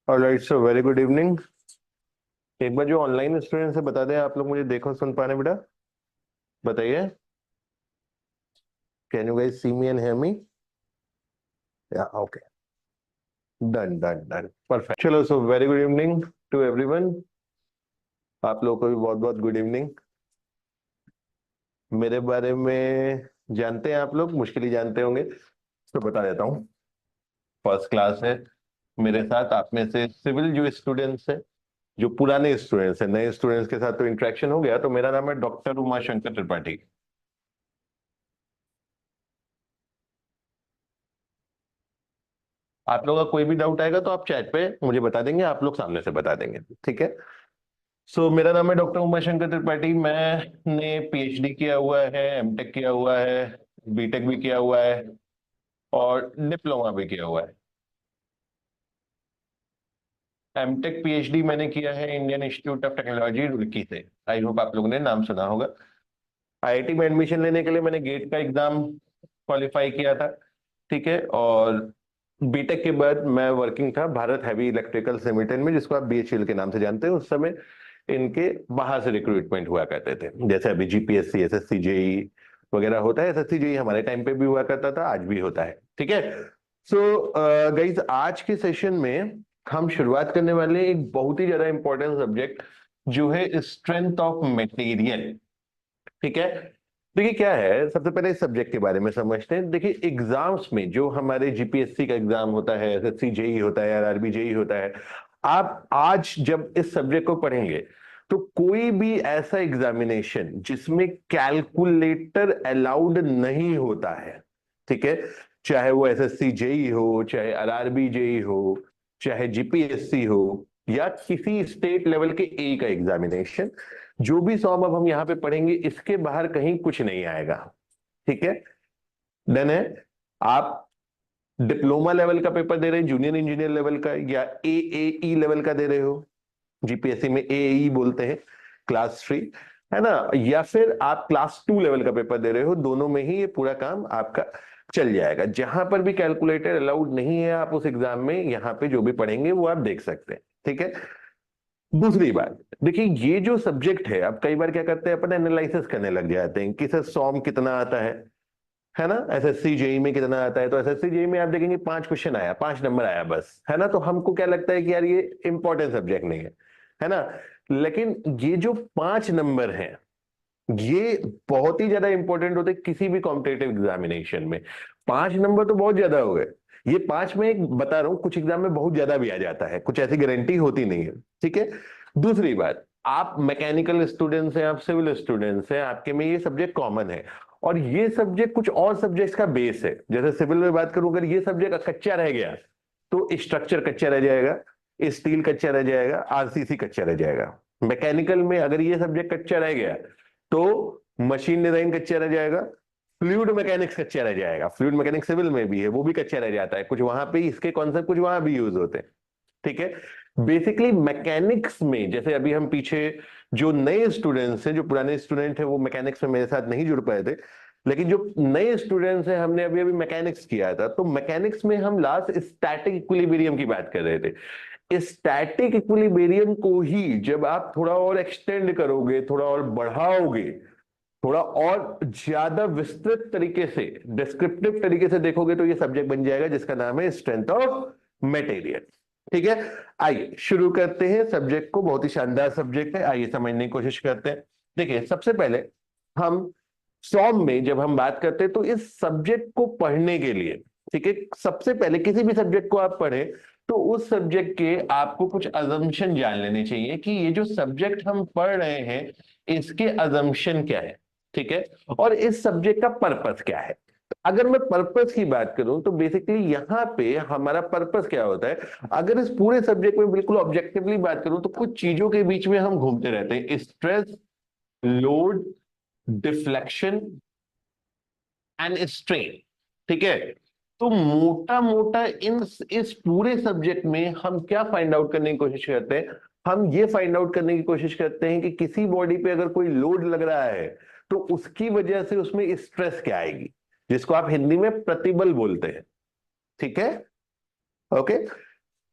Alright so very good evening. एक बार जो online student है बता दें, आप लोग मुझे देखो सुन पा रहे हैं बेटा? बताइए। Can you guys see me and hear me? Yeah okay. Done done done perfect. चलो, so very good evening to everyone. आप लोगों को भी बहुत बहुत गुड इवनिंग। मेरे बारे में जानते हैं आप लोग, मुश्किल ही जानते होंगे, तो बता देता हूँ। फर्स्ट क्लास है मेरे साथ। आप में से सिविल जो स्टूडेंट्स है, जो पुराने स्टूडेंट्स हैं, नए स्टूडेंट्स के साथ तो इंटरेक्शन हो गया। तो मेरा नाम है डॉक्टर उमा शंकर त्रिपाठी। आप लोगों का कोई भी डाउट आएगा तो आप चैट पे मुझे बता देंगे, आप लोग सामने से बता देंगे, ठीक है? सो मेरा नाम है डॉक्टर उमा शंकर त्रिपाठी। मैंने पीएचडी किया हुआ है, एमटेक किया हुआ है, बीटेक भी किया हुआ है और डिप्लोमा भी किया हुआ है। एमटेक पीएचडी मैंने किया है Indian Institute of Technology Roorkee से। आई होप आप लोगों ने नाम सुना होगा। आईआईटी में एडमिशन लेने के लिए मैंने गेट का एग्जाम क्वालिफाई किया था, ठीक है। और बीटेक के बाद मैं वर्किंग था भारत हैवी इलेक्ट्रिकल्स लिमिटेड में, जिसको आप बीएचईएल के नाम से जानते हैं। उस समय इनके बाहर से रिक्रूटमेट हुआ करते थे, जैसे अभी जीपीएससी एसएससी जेई वगैरह होता है। एसएससी जेई हमारे टाइम पे भी हुआ करता था, आज भी होता है, ठीक है। सो गाइज, आज के सेशन में हम शुरुआत करने वाले हैं एक बहुत ही ज्यादा इंपॉर्टेंट सब्जेक्ट, जो है स्ट्रेंथ ऑफ मटेरियल, ठीक है। देखिए क्या है, सबसे पहले इस सब्जेक्ट के बारे में समझते हैं। देखिए एग्जाम्स में जो हमारे जीपीएससी का एग्जाम होता है, एसएससी जेई होता है, आरआरबी जेई होता है, आप आज जब इस सब्जेक्ट को पढ़ेंगे तो कोई भी ऐसा एग्जामिनेशन जिसमें कैलकुलेटर अलाउड नहीं होता है, ठीक है, चाहे वो एसएससी जेई हो, चाहे आरआरबी जेई हो, चाहे जीपीएससी हो, या किसी स्टेट लेवल के ए का एग्जामिनेशन, जो भी सॉम अब हम यहाँ पे पढ़ेंगे इसके बाहर कहीं कुछ नहीं आएगा, ठीक है। डन है। आप डिप्लोमा लेवल का पेपर दे रहे हैं, जूनियर इंजीनियर लेवल का, या एएई लेवल का दे रहे हो, जीपीएससी में एएई बोलते हैं, क्लास 3, है ना, या फिर आप क्लास 2 लेवल का पेपर दे रहे हो, दोनों में ही ये पूरा काम आपका चल जाएगा। जहां पर भी कैलकुलेटर अलाउड नहीं है, आप उस एग्जाम में यहाँ पे जो भी पढ़ेंगे वो आप देख सकते हैं, ठीक है। दूसरी बात, देखिए ये जो सब्जेक्ट है, अब कई बार क्या करते हैं, अपन एनालिसिस करने लग जाते हैं कि सर सॉम कितना आता है ना, एसएससी जेई में कितना आता है। तो एसएससी जेई में आप देखेंगे 5 क्वेश्चन आया, 5 नंबर आया बस, है ना। तो हमको क्या लगता है कि यार ये इंपॉर्टेंट सब्जेक्ट नहीं है ना। लेकिन ये जो 5 नंबर हैं, ये बहुत ही ज्यादा इंपॉर्टेंट होते हैं किसी भी कॉम्पिटेटिव एग्जामिनेशन में। 5 नंबर तो बहुत ज्यादा हो गए। ये 5 में एक बता रहा हूं, कुछ एग्जाम में बहुत ज्यादा भी आ जाता है, कुछ ऐसी गारंटी होती नहीं है, ठीक है। दूसरी बात, आप मैकेनिकल स्टूडेंट्स हैं, आप सिविल स्टूडेंट्स हैं, आपके में ये सब्जेक्ट कॉमन है। और ये सब्जेक्ट कुछ और सब्जेक्ट्स का बेस है। जैसे सिविल में बात करूं, अगर ये सब्जेक्ट कच्चा रह गया तो स्ट्रक्चर कच्चा रह जाएगा, स्टील कच्चा रह जाएगा, आरसीसी कच्चा रह जाएगा। मैकेनिकल में अगर ये सब्जेक्ट कच्चा रह गया तो मशीन डिजाइन कच्चा रह जाएगा, फ्लूइड मैकेनिक्स कच्चा रह जाएगा। फ्लूइड मैकेनिक्स सिविल में भी है, वो भी कच्चा रह जाता है, कुछ वहां पे इसके कॉन्सेप्ट कुछ वहां भी यूज होते हैं, ठीक है। बेसिकली मैकेनिक्स में, जैसे अभी हम पीछे जो नए स्टूडेंट्स हैं, जो पुराने स्टूडेंट हैं वो मैकेनिक्स में मेरे साथ नहीं जुड़ पाए थे, लेकिन जो नए स्टूडेंट्स हैं, हमने अभी अभी मैकेनिक्स किया था, तो मैकेनिक्स में हम लास्ट स्टैटिक इक्विलिब्रियम की बात कर रहे थे। स्टैटिक इक्विलिब्रियम को ही जब आप थोड़ा और एक्सटेंड करोगे, थोड़ा और बढ़ाओगे, थोड़ा और ज्यादा विस्तृत तरीके से, डिस्क्रिप्टिव तरीके से देखोगे, तो ये सब्जेक्ट बन जाएगा जिसका नाम है स्ट्रेंथ ऑफ मटेरियल, ठीक है। आइए शुरू करते हैं सब्जेक्ट को। बहुत ही शानदार सब्जेक्ट है, आइए समझने की कोशिश करते हैं। देखिए सबसे पहले हम सॉम में जब हम बात करते हैं तो इस सब्जेक्ट को पढ़ने के लिए, ठीक है, सबसे पहले किसी भी सब्जेक्ट को आप पढ़े तो उस सब्जेक्ट के आपको कुछ अजम्पशन जान लेने चाहिए कि ये जो सब्जेक्ट हम पढ़ रहे हैं इसके अजम्पशन क्या है, ठीक है, और इस सब्जेक्ट का पर्पस क्या है। अगर मैं पर्पस की बात करूं तो बेसिकली यहां पे हमारा पर्पस क्या होता है। अगर इस पूरे सब्जेक्ट में बिल्कुल ऑब्जेक्टिवली बात करूं तो कुछ चीजों के बीच में हम घूमते रहते हैं, stress, load, deflection and strain, ठीक है। तो मोटा मोटा इन इस पूरे सब्जेक्ट में हम क्या फाइंड आउट करने की कोशिश करते हैं, हम ये फाइंड आउट करने की कोशिश करते हैं कि किसी बॉडी पे अगर कोई लोड लग रहा है तो उसकी वजह से उसमें स्ट्रेस क्या आएगी, जिसको आप हिंदी में प्रतिबल बोलते हैं, ठीक है, ओके।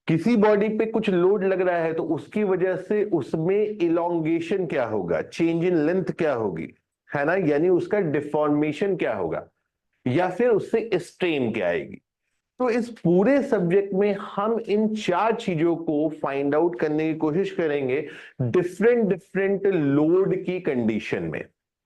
किसी बॉडी पे कुछ लोड लग रहा है तो उसकी वजह से उसमें इलोंगेशन क्या होगा, चेंज इन लेंथ क्या होगी, है ना, यानी उसका डिफॉर्मेशन क्या होगा, या फिर उससे स्ट्रेन क्या आएगी। तो इस पूरे सब्जेक्ट में हम इन चार चीजों को फाइंड आउट करने की कोशिश करेंगे डिफरेंट डिफरेंट लोड की कंडीशन में।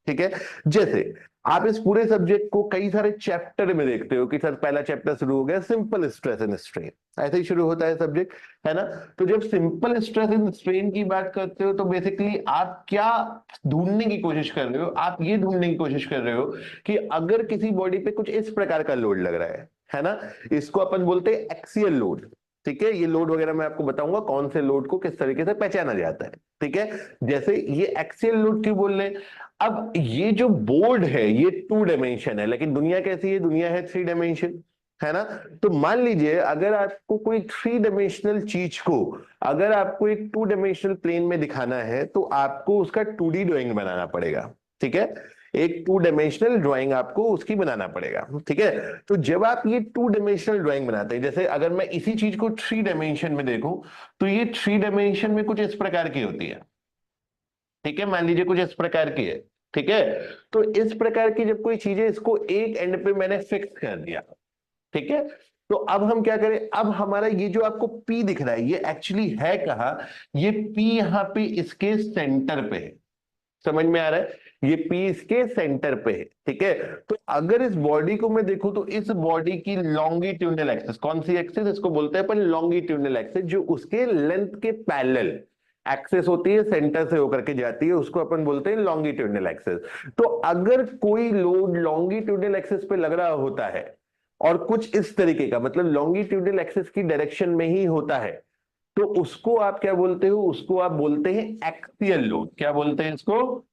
ठीक है, जैसे आप इस पूरे सब्जेक्ट को कई सारे चैप्टर में देखते हो कि सर पहला चैप्टर शुरू हो गया सिंपल स्ट्रेस एंड स्ट्रेन, ऐसे ही शुरू होता है सब्जेक्ट, है ना। तो जब सिंपल स्ट्रेस एंड स्ट्रेन की बात करते हो तो बेसिकली आप क्या ढूंढने की कोशिश कर रहे हो, आप ये ढूंढने की कोशिश कर रहे हो कि अगर किसी बॉडी पे कुछ इस प्रकार का लोड लग रहा है ना, इसको अपन बोलते हैं एक्सियल लोड। ठीक है, ये लोड वगैरह मैं आपको बताऊंगा कौन से लोड को किस तरीके से पहचाना जाता है। ठीक है, जैसे ये एक्सियल लोड क्यों बोल रहे हैं, अब ये जो बोर्ड है ये 2 डायमेंशन है, लेकिन दुनिया कैसी है, दुनिया है 3 डायमेंशन, है ना। तो मान लीजिए अगर आपको कोई 3 डायमेंशनल चीज को अगर आपको एक 2 डायमेंशनल प्लेन में दिखाना है तो आपको उसका 2D ड्राइंग बनाना पड़ेगा। ठीक है, एक 2 डायमेंशनल ड्राइंग आपको उसकी बनाना पड़ेगा। ठीक है, तो जब आप ये 2 डायमेंशनल ड्राइंग बनाते हैं, जैसे अगर मैं इसी चीज को 3 डायमेंशन में देखूं तो ये 3 डायमेंशन में कुछ इस प्रकार की होती है। ठीक है, मान लीजिए कुछ इस प्रकार की है। ठीक है, तो इस प्रकार की जब कोई चीज है इसको एक एंड पे मैंने फिक्स कर दिया। ठीक है, तो अब हम क्या करें, अब हमारा ये जो आपको P दिख रहा है ये एक्चुअली है कहां, ये P यहां पे इसके सेंटर पे है। समझ में आ रहा है, ये P इसके सेंटर पे है। ठीक है, तो अगर इस बॉडी को मैं देखूं तो इस बॉडी की लॉन्गिट्यूडनल एक्सिस, कौन सी एक्सिस, इसको बोलते हैं अपन लॉन्गिट्यूडनल एक्सिस, जो उसके लेंथ के पैरेलल एक्सेस होती है, सेंटर से होकर के जाती है, उसको अपन बोलते हैं लॉन्गिट्यूडनल एक्सेस। तो अगर कोई लोड लॉन्गिट्यूडनल एक्सेस पे लग रहा होता है और कुछ इस तरीके का, मतलब लॉन्गिट्यूडनल एक्सेस की डायरेक्शन में ही होता है, तो उसको आप क्या बोलते हो, उसको आप बोलते हैं एक्सियल लोड। क्या बोलते हैं इसको,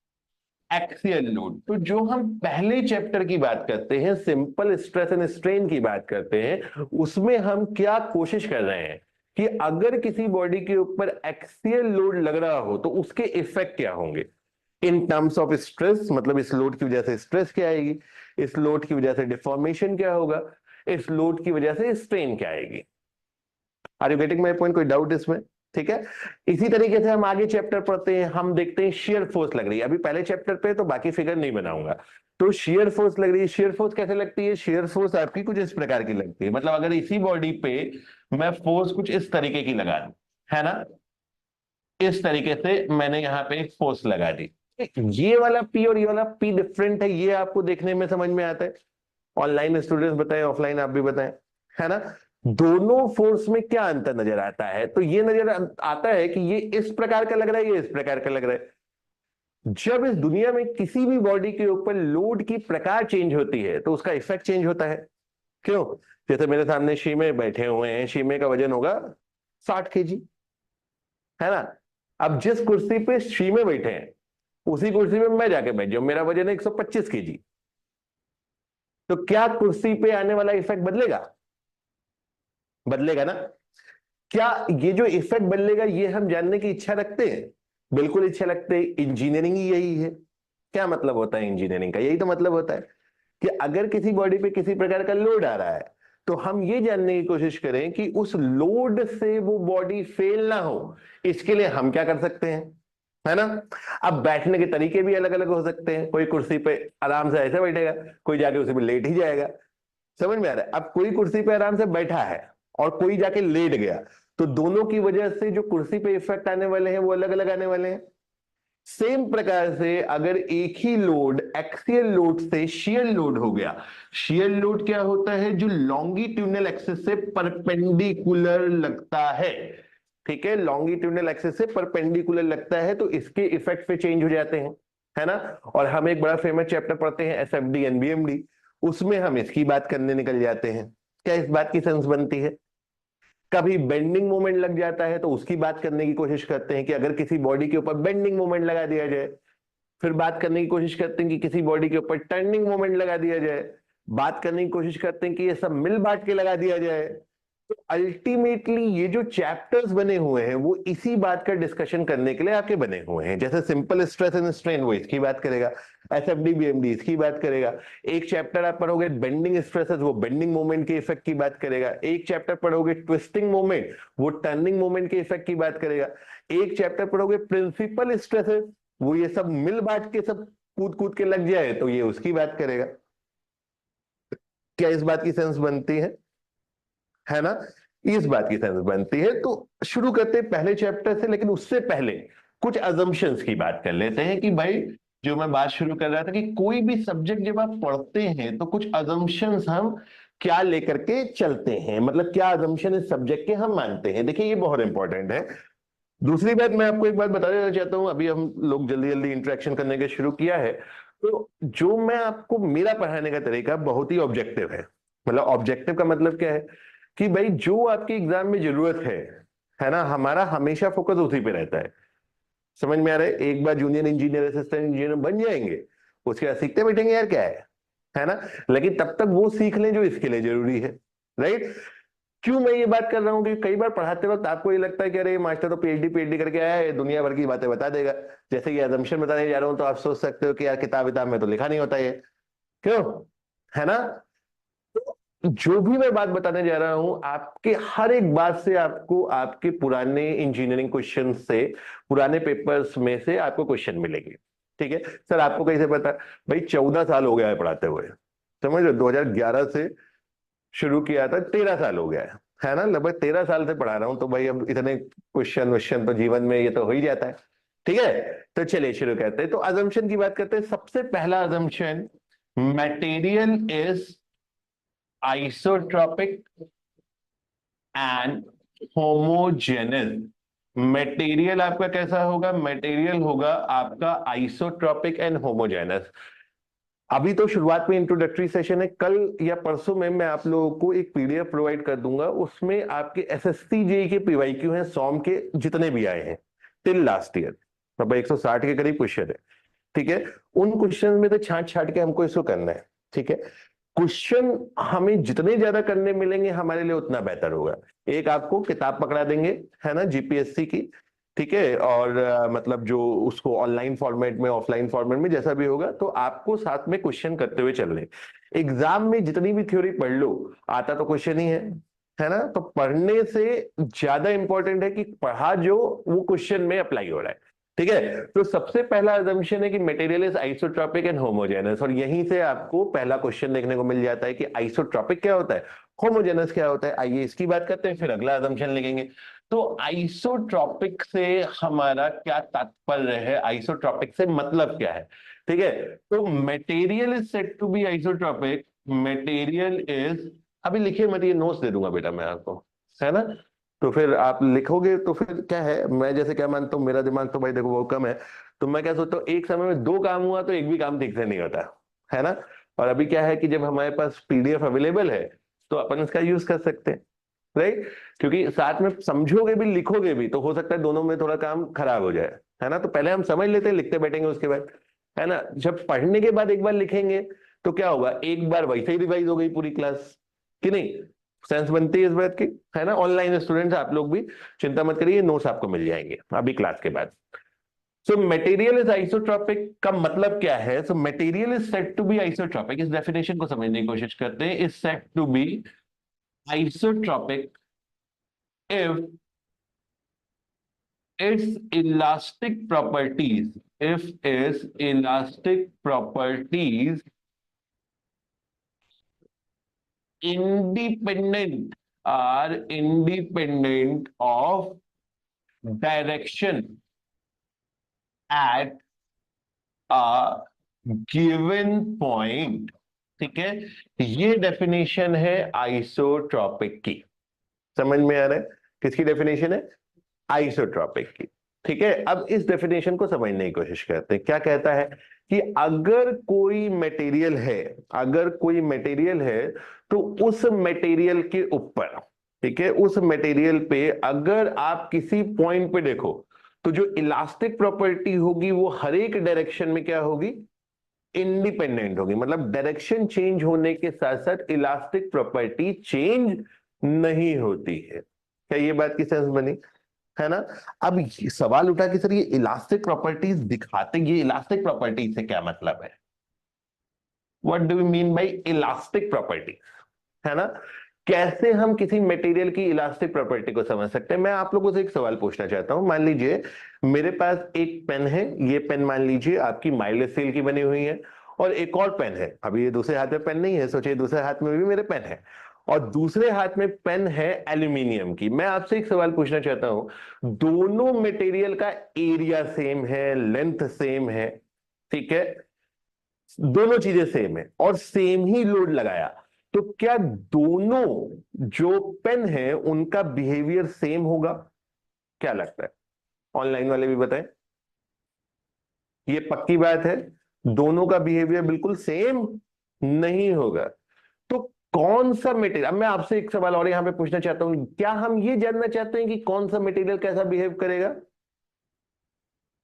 एक्सियल लोड। तो जो हम पहले चैप्टर की बात करते हैं, सिंपल स्ट्रेस एंड स्ट्रेन की बात करते हैं, उसमें हम क्या कोशिश कर रहे हैं कि अगर किसी बॉडी के ऊपर एक्सियल लोड लग रहा हो तो उसके इफेक्ट क्या होंगे इन टर्म्स ऑफ स्ट्रेस, मतलब इस लोड की वजह से स्ट्रेस क्या आएगी, इस लोड की वजह से डिफॉर्मेशन क्या होगा, इस लोड की वजह से स्ट्रेन क्या आएगी। Are you getting my point, कोई डाउट इसमें। ठीक है, इसी तरीके से हम आगे चैप्टर पढ़ते हैं, हम देखते हैं शेयर फोर्स लग रही है, अभी पहले चैप्टर पे तो बाकी फिगर नहीं बनाऊंगा। तो शेयर फोर्स लग रही है, शेयर फोर्स कैसे लगती है, शेयर फोर्स आपकी कुछ इस प्रकार की लगती है, मतलब अगर इसी बॉडी पे मैं फोर्स कुछ इस तरीके की लगा दूं, है ना, इस तरीके से मैंने यहाँ पे एक फोर्स लगा दी, ये वाला पी और ये वाला पी डिफरेंट है, ये आपको देखने में समझ में आता है। ऑनलाइन स्टूडेंट्स बताएं, ऑफलाइन आप भी बताएं, है ना। दोनों फोर्स में क्या अंतर नजर आता है, तो ये नजर आता है कि ये इस प्रकार का लग रहा है, ये इस प्रकार का लग रहा है। जब इस दुनिया में किसी भी बॉडी के ऊपर लोड की प्रकार चेंज होती है तो उसका इफेक्ट चेंज होता है। क्यों, जैसे मेरे सामने शीमे बैठे हुए हैं, शीमे का वजन होगा 60 kg, है ना। अब जिस कुर्सी पे शीमे बैठे हैं उसी कुर्सी पे मैं जाके बैठ जाऊं, मेरा वजन है 125 kg, तो क्या कुर्सी पे आने वाला इफेक्ट बदलेगा, बदलेगा ना। क्या ये जो इफेक्ट बदलेगा ये हम जानने की इच्छा रखते हैं, बिल्कुल इच्छा रखते हैं, इंजीनियरिंग ही यही है। क्या मतलब होता है इंजीनियरिंग का, यही तो मतलब होता है कि अगर किसी बॉडी पे किसी प्रकार का लोड आ रहा है तो हम ये जानने की कोशिश करें कि उस लोड से वो बॉडी फेल ना हो, इसके लिए हम क्या कर सकते हैं, है ना। अब बैठने के तरीके भी अलग अलग हो सकते हैं, कोई कुर्सी पे आराम से ऐसे बैठेगा, कोई जाके उसी पे लेट ही जाएगा। समझ में आ रहा है, अब कोई कुर्सी पे आराम से बैठा है और कोई जाके लेट गया, तो दोनों की वजह से जो कुर्सी पे इफेक्ट आने वाले हैं वो अलग अलग आने वाले हैं। सेम प्रकार से अगर एक ही लोड एक्सियल लोड से शियर लोड हो गया, शियर लोड क्या होता है, जो लॉन्गिट्यूडनल एक्सिस से परपेंडिकुलर लगता है। ठीक है, लॉन्गिट्यूडनल एक्सिस से परपेंडिकुलर लगता है तो इसके इफेक्ट पे चेंज हो जाते हैं, है ना। और हम एक बड़ा फेमस चैप्टर पढ़ते हैं एसएफडी एनबीएमडी, उसमें हम इसकी बात करने निकल जाते हैं। क्या इस बात की सेंस बनती है, कभी बेंडिंग मोमेंट लग जाता है तो उसकी बात करने की कोशिश करते हैं कि अगर किसी बॉडी के ऊपर बेंडिंग मोमेंट लगा दिया जाए, फिर बात करने की कोशिश करते हैं कि किसी बॉडी के ऊपर टर्निंग मोमेंट लगा दिया जाए, बात करने की कोशिश करते हैं कि ये सब मिल बांट के लगा दिया जाए, तो अल्टीमेटली ये जो चैप्टर्स बने हुए हैं वो इसी बात का डिस्कशन करने के लिए आपके बने हुए हैं। जैसे सिंपल स्ट्रेस एंड स्ट्रेन वो इसकी बात करेगा, एसएफडी बीएमडी इसकी बात करेगा। एक चैप्टर आप पढ़ोगे बेंडिंग स्ट्रेसेस, वो बेंडिंग मोमेंट के इफेक्ट की बात करेगा। एक चैप्टर पढ़ोगे ट्विस्टिंग मोमेंट, वो टर्निंग मोमेंट के इफेक्ट की बात करेगा। एक चैप्टर पढ़ोगे प्रिंसिपल स्ट्रेसेस, वो ये सब मिल बांट के सब कूद कूद के लग जाए तो ये उसकी बात करेगा। क्या इस बात की सेंस बनती है ना? इस बात की सेंस बनती है। तो शुरू करते हैं पहले चैप्टर से, लेकिन उससे पहले कुछ अजम्पशंस की बात कर लेते हैं कि भाई जो मैं बात शुरू कर रहा था कि कोई भी सब्जेक्ट जब आप पढ़ते हैं तो कुछ अजम्पशंस हम क्या लेकर के चलते हैं, मतलब क्या अजम्पशन इस सब्जेक्ट के हम मानते हैं। देखिए ये बहुत इंपॉर्टेंट है। दूसरी बात मैं आपको एक बात बता देना चाहता हूं, अभी हम लोग जल्दी जल्दी इंटरेक्शन करने का शुरू किया है, तो जो मैं आपको, मेरा पढ़ाने का तरीका बहुत ही ऑब्जेक्टिव है। मतलब ऑब्जेक्टिव का मतलब क्या है कि भाई जो आपके एग्जाम में जरूरत है ना, हमारा हमेशा फोकस उसी पे रहता है। समझ में आ रहा है? एक बार जूनियर इंजीनियर असिस्टेंट इंजीनियर बन जाएंगे, उसके बाद सीखते बैठेंगे यार क्या है ना? लेकिन तब तक वो सीख लें जो इसके लिए जरूरी है। राइट? क्यों मैं ये बात कर रहा हूँ कि कई बार पढ़ाते वक्त आपको ये लगता है कि अरे मास्टर तो पीएचडी पीएचडी करके आया है, दुनिया भर की बातें बता देगा। जैसे कि अजम्पशन बताने जा रहा हूं तो आप सोच सकते हो कि यार किताब विताब में तो लिखा नहीं होता ये, क्यों? है ना? तो जो भी मैं बात बताने जा रहा हूं, आपके हर एक बात से आपको आपके पुराने इंजीनियरिंग क्वेश्चन से, पुराने पेपर्स में से आपको क्वेश्चन मिलेंगे। ठीक है सर, आपको कैसे पता? भाई 14 साल हो गया है पढ़ाते हुए, समझ लो 2011 से शुरू किया था, 13 साल हो गया है ना? लगभग 13 साल से पढ़ा रहा हूं, तो भाई अब इतने क्वेश्चन क्वेश्चन तो जीवन में ये तो हो ही जाता है। ठीक है, तो चलिए शुरू करते हैं। तो अजम्पशन की बात करते हैं। सबसे पहला assumption, material is isotropic and homogeneous. Material आपका कैसा होगा? मटेरियल होगा आपका आइसोट्रोपिक एंड होमोजेनस। अभी तो शुरुआत में इंट्रोडक्टरी सेशन है, कल या परसों में मैं आप लोगों को एक पीडीएफ प्रोवाइड कर दूंगा, उसमें आपके एसएससी जेई के पीवाईक्यू हैं, सॉम के जितने भी आए हैं टिल लास्ट ईयर, मतलब 160 के करीब क्वेश्चन है। ठीक है, उन क्वेश्चन में तो छांट छाट के हमको इसको करना है। ठीक है, क्वेश्चन हमें जितने ज्यादा करने मिलेंगे हमारे लिए उतना बेहतर होगा। एक आपको किताब पकड़ा देंगे, है ना, जीपीएससी की। ठीक है, और मतलब जो उसको ऑनलाइन फॉर्मेट में ऑफलाइन फॉर्मेट में जैसा भी होगा, तो आपको साथ में क्वेश्चन करते हुए चलने। एग्जाम में जितनी भी थ्योरी पढ़ लो, आता तो क्वेश्चन ही है ना? तो पढ़ने से ज्यादा इंपॉर्टेंट है कि पढ़ा जो वो क्वेश्चन में अप्लाई हो रहा है। ठीक है, तो सबसे पहला अजम्पशन है कि material is isotropic and homogeneous, और यहीं से आपको पहला क्वेश्चन देखने को मिल जाता है कि आइसोट्रोपिक क्या होता है, होमोजेनस क्या होता है। आइए इसकी बात करते हैं, फिर अगला अजम्पशन लिखेंगे। तो आइसोट्रोपिक से हमारा क्या तात्पर्य है, आइसोट्रोपिक से मतलब क्या है? ठीक है, तो material is said to be isotropic, material is, अभी लिखिए मत, ये नोट्स दे दूंगा बेटा मैं आपको, है ना? तो फिर आप लिखोगे तो फिर क्या है, मैं जैसे क्या मानता हूँ, मेरा दिमाग तो भाई देखो वो कम है, तो मैं क्या सोचता हूँ, एक समय में दो काम हुआ तो एक भी काम ठीक से नहीं होता, है ना? और अभी क्या है कि जब हमारे पास पीडीएफ अवेलेबल है तो अपन इसका यूज कर सकते हैं। राइट? क्योंकि साथ में समझोगे भी लिखोगे भी तो हो सकता है दोनों में थोड़ा काम खराब हो जाए, है ना? तो पहले हम समझ लेते हैं, लिखते बैठेंगे उसके बाद, है ना? जब पढ़ने के बाद एक बार लिखेंगे तो क्या होगा, एक बार वैसे ही रिवाइज हो गई पूरी क्लास, कि नहीं? सेंस बनती है इस बात की, है ना? ऑनलाइन स्टूडेंट्स आप लोग भी चिंता मत करिए, नोट्स आपको मिल जाएंगे अभी क्लास के बाद। सो मटेरियल इज आइसोट्रोपिक का मतलब क्या है? So material is said to be isotropic, इस डेफिनेशन को समझने की कोशिश करते हैं। Is said to be isotropic if its elastic properties, if its elastic properties independent are independent of direction at a given point। ठीक है, ये डेफिनेशन है आइसोट्रोपिक की। समझ में आ रहा है किसकी डेफिनेशन है? आइसोट्रोपिक की। ठीक है, अब इस डेफिनेशन को समझने की कोशिश करते हैं। क्या कहता है कि अगर कोई मटेरियल है, अगर कोई मटेरियल है तो उस मटेरियल के ऊपर, ठीक है, उस मटेरियल पे अगर आप किसी पॉइंट पे देखो तो जो इलास्टिक प्रॉपर्टी होगी वो हर एक डायरेक्शन में क्या होगी, इंडिपेंडेंट होगी। मतलब डायरेक्शन चेंज होने के साथ साथ इलास्टिक प्रॉपर्टी चेंज नहीं होती है। क्या ये बात की सेंस बनी? है ना? अब ये सवाल उठा कि सर ये इलास्टिक प्रॉपर्टीज दिखाते, ये इलास्टिक प्रॉपर्टीज से क्या मतलब है? What do we mean by elastic property? है ना? कैसे हम किसी मटेरियल की इलास्टिक प्रॉपर्टी को समझ सकते हैं? मैं आप लोगों से एक सवाल पूछना चाहता हूं। मान लीजिए मेरे पास एक पेन है, ये पेन मान लीजिए आपकी माइल्ड स्टील की बनी हुई है, और एक और पेन है, अभी ये दूसरे हाथ में पेन नहीं है, सोचिए दूसरे हाथ में भी मेरे पेन है, और दूसरे हाथ में पेन है एल्यूमिनियम की। मैं आपसे एक सवाल पूछना चाहता हूं, दोनों मटेरियल का एरिया सेम है, लेंथ सेम है, ठीक है, दोनों चीजें सेम है और सेम ही लोड लगाया, तो क्या दोनों जो पेन है उनका बिहेवियर सेम होगा? क्या लगता है? ऑनलाइन वाले भी बताएं। ये पक्की बात है, दोनों का बिहेवियर बिल्कुल सेम नहीं होगा। तो कौन सा मटेरियल, अब मैं आपसे एक सवाल और यहां पे पूछना चाहता हूं, क्या हम ये जानना चाहते हैं कि कौन सा मटेरियल कैसा बिहेव करेगा?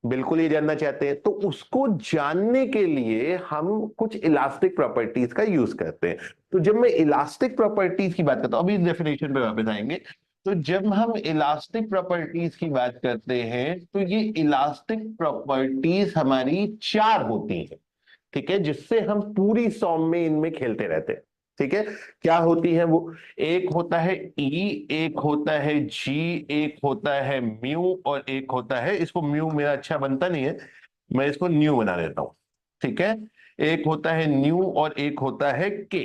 बिल्कुल ये जानना चाहते हैं। तो उसको जानने के लिए हम कुछ इलास्टिक प्रॉपर्टीज का यूज करते हैं। तो जब मैं इलास्टिक प्रॉपर्टीज की बात करता हूं, अभी डेफिनेशन पे वापस आएंगे, तो जब हम इलास्टिक प्रॉपर्टीज की बात करते हैं तो ये इलास्टिक प्रॉपर्टीज हमारी चार होती हैं, ठीक है, जिससे हम पूरी सॉम में इनमें खेलते रहते हैं। ठीक है, क्या होती है वो? एक होता है ई, एक होता है जी, एक होता है म्यू, और एक होता है, इसको म्यू मेरा अच्छा बनता नहीं है, मैं इसको न्यू बना देता हूं। ठीक है, एक होता है न्यू और एक होता है के।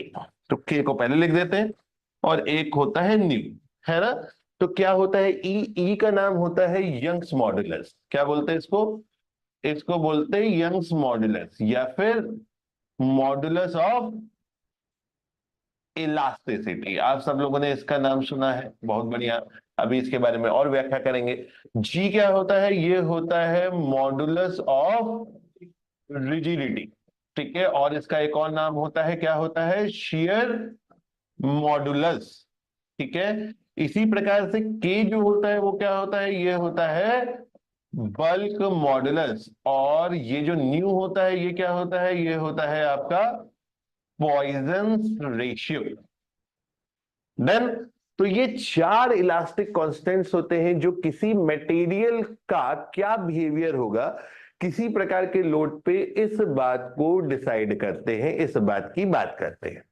तो के को पहले लिख देते हैं, और एक होता है न्यू, है ना? तो क्या होता है ई? ई का नाम होता है यंग्स मॉडुलस। क्या बोलते हैं इसको? इसको बोलते हैं यंग्स मॉडुलस, या फिर मॉडुलस ऑफ इलास्टिसिटी। आप सब लोगों ने इसका नाम सुना है, बहुत बढ़िया। अभी इसके बारे में और व्याख्या करेंगे। जी क्या होता है? ये होता है मॉडुलस ऑफ रिजिडिटी, ठीक है, और इसका एक और नाम होता है, क्या होता है? शियर मॉडुलस, ठीक है। इसी प्रकार से के जो होता है वो क्या होता है? ये होता है बल्क मॉडुलस, और ये जो न्यू होता है ये क्या होता है? ये होता है आपका पॉइजंस रेशियो। देन, तो ये चार इलास्टिक कांस्टेंट्स होते हैं जो किसी मटेरियल का क्या बिहेवियर होगा किसी प्रकार के लोड पे, इस बात को डिसाइड करते हैं, इस बात की बात करते हैं।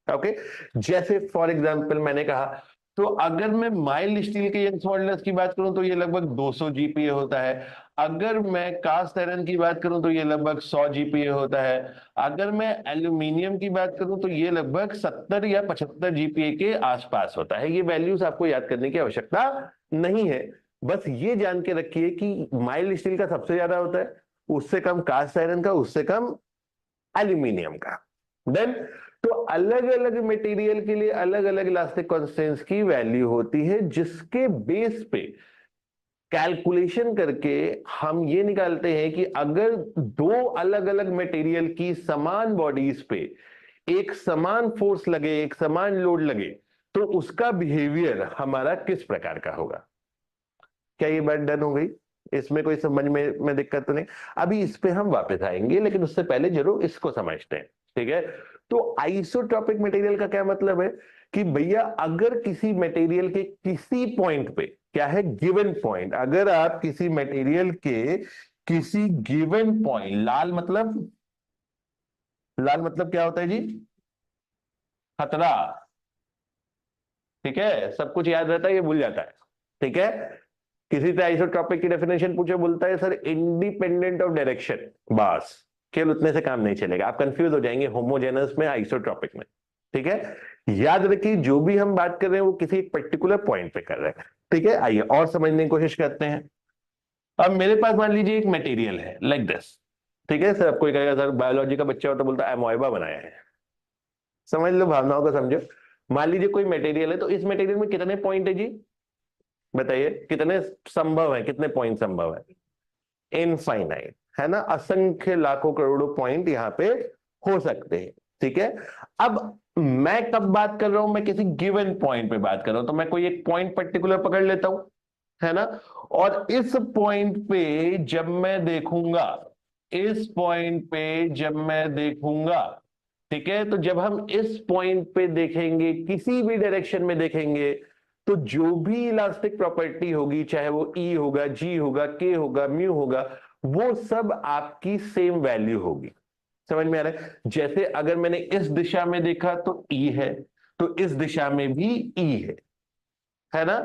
ओके, जैसे फॉर एग्जांपल मैंने कहा, तो अगर मैं माइल्ड स्टील के यंग्स मॉडुलस की बात करूं तो ये लगभग 200 जीपीए होता है। अगर मैं कास्ट आयरन की बात करूं तो ये लगभग 100 जीपीए होता है। अगर मैं एल्यूमिनियम की बात करूं तो ये लगभग 70 या 75 जीपीए के आसपास होता है। ये वैल्यूज आपको याद करने की आवश्यकता नहीं है, बस ये जान के रखिए कि माइल्ड स्टील का सबसे ज्यादा होता है, उससे कम कास्ट आयरन का, उससे कम एल्यूमिनियम का। देन, तो अलग अलग मटेरियल के लिए अलग अलग इलास्टिक कांस्टेंट्स की वैल्यू होती है, जिसके बेस पे कैलकुलेशन करके हम ये निकालते हैं कि अगर दो अलग अलग मटेरियल की समान बॉडीज पे एक समान फोर्स लगे, एक समान लोड लगे, तो उसका बिहेवियर हमारा किस प्रकार का होगा। क्या ये बात डन हो गई? इसमें कोई समझ में दिक्कत तो नहीं? अभी इस पे हम वापस आएंगे, लेकिन उससे पहले जरूर इसको समझते हैं, ठीक है। तो आइसोट्रोपिक मटेरियल का क्या मतलब है कि भैया अगर किसी मटेरियल के किसी पॉइंट पे, क्या है, गिवन पॉइंट, अगर आप किसी मटेरियल के किसी गिवन पॉइंट, लाल मतलब, लाल मतलब क्या होता है जी? खतरा, ठीक है, सब कुछ याद रहता है, ये भूल जाता है, ठीक है। किसी से आइसोट्रोपिक की डेफिनेशन पूछे, बोलता है सर इंडिपेंडेंट ऑफ डायरेक्शन। बस, केवल उतने से काम नहीं चलेगा, आप कंफ्यूज हो जाएंगे होमोजेनस में, आइसोट्रोपिक में, ठीक है। याद रखिए जो भी हम बात कर रहे हैं वो किसी एक पर्टिकुलर पॉइंट पे कर रहे हैं, ठीक है। आइए और समझने की कोशिश करते हैं। अब मेरे पास मान लीजिए एक मटेरियल है लाइक दिस, ठीक है। सर आपको कहेगा सर बायोलॉजी का बच्चा हो तो बोलता है अमोइबा बनाया है। समझ लो, भावनाओं को समझो। मान लीजिए कोई मटेरियल है, तो इस मटेरियल में कितने पॉइंट है जी? बताइए कितने संभव है, कितने पॉइंट संभव है? इनफाइनाइट, है ना, असंख्य लाखों करोड़ों पॉइंट यहाँ पे हो सकते हैं, ठीक है। अब मैं कब बात कर रहा हूं? मैं किसी गिवन पॉइंट पे बात कर रहा हूं, तो मैं कोई एक पॉइंट पर्टिकुलर पकड़ लेता हूं, है ना, और इस पॉइंट पे जब मैं देखूंगा, इस पॉइंट पे जब मैं देखूंगा ठीक है, तो जब हम इस पॉइंट पे देखेंगे, किसी भी डायरेक्शन में देखेंगे, तो जो भी इलास्टिक प्रॉपर्टी होगी, चाहे वो ई होगा, जी होगा, के होगा, म्यू होगा, वो सब आपकी सेम वैल्यू होगी। समझ में आ रहा है? जैसे अगर मैंने इस दिशा में देखा तो ई है, तो इस दिशा में भी ई है ना?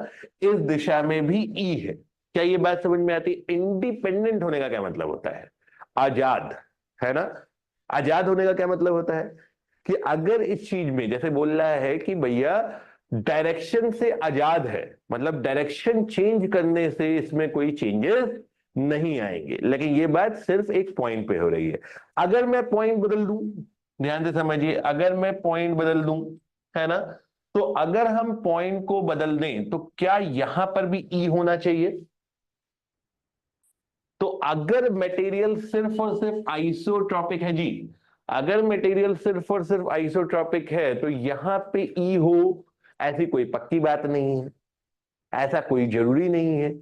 इस दिशा में भी ई है। क्या ये बात समझ में आती है? इंडिपेंडेंट होने का क्या मतलब होता है? आजाद, है ना? आजाद होने का क्या मतलब होता है कि अगर इस चीज में जैसे बोल रहा है कि भैया डायरेक्शन से आजाद है, मतलब डायरेक्शन चेंज करने से इसमें कोई चेंजेस नहीं आएंगे, लेकिन ये बात सिर्फ एक पॉइंट पे हो रही है। अगर मैं पॉइंट बदल दूं, ध्यान से समझिए, अगर मैं पॉइंट बदल दूं, है ना, तो अगर हम पॉइंट को बदल दें तो क्या यहां पर भी ई होना चाहिए? तो अगर मटेरियल सिर्फ और सिर्फ आइसोट्रॉपिक है जी, अगर मटेरियल सिर्फ और सिर्फ आइसोट्रॉपिक है तो यहां पे ई हो, ऐसी कोई पक्की बात नहीं है, ऐसा कोई जरूरी नहीं है।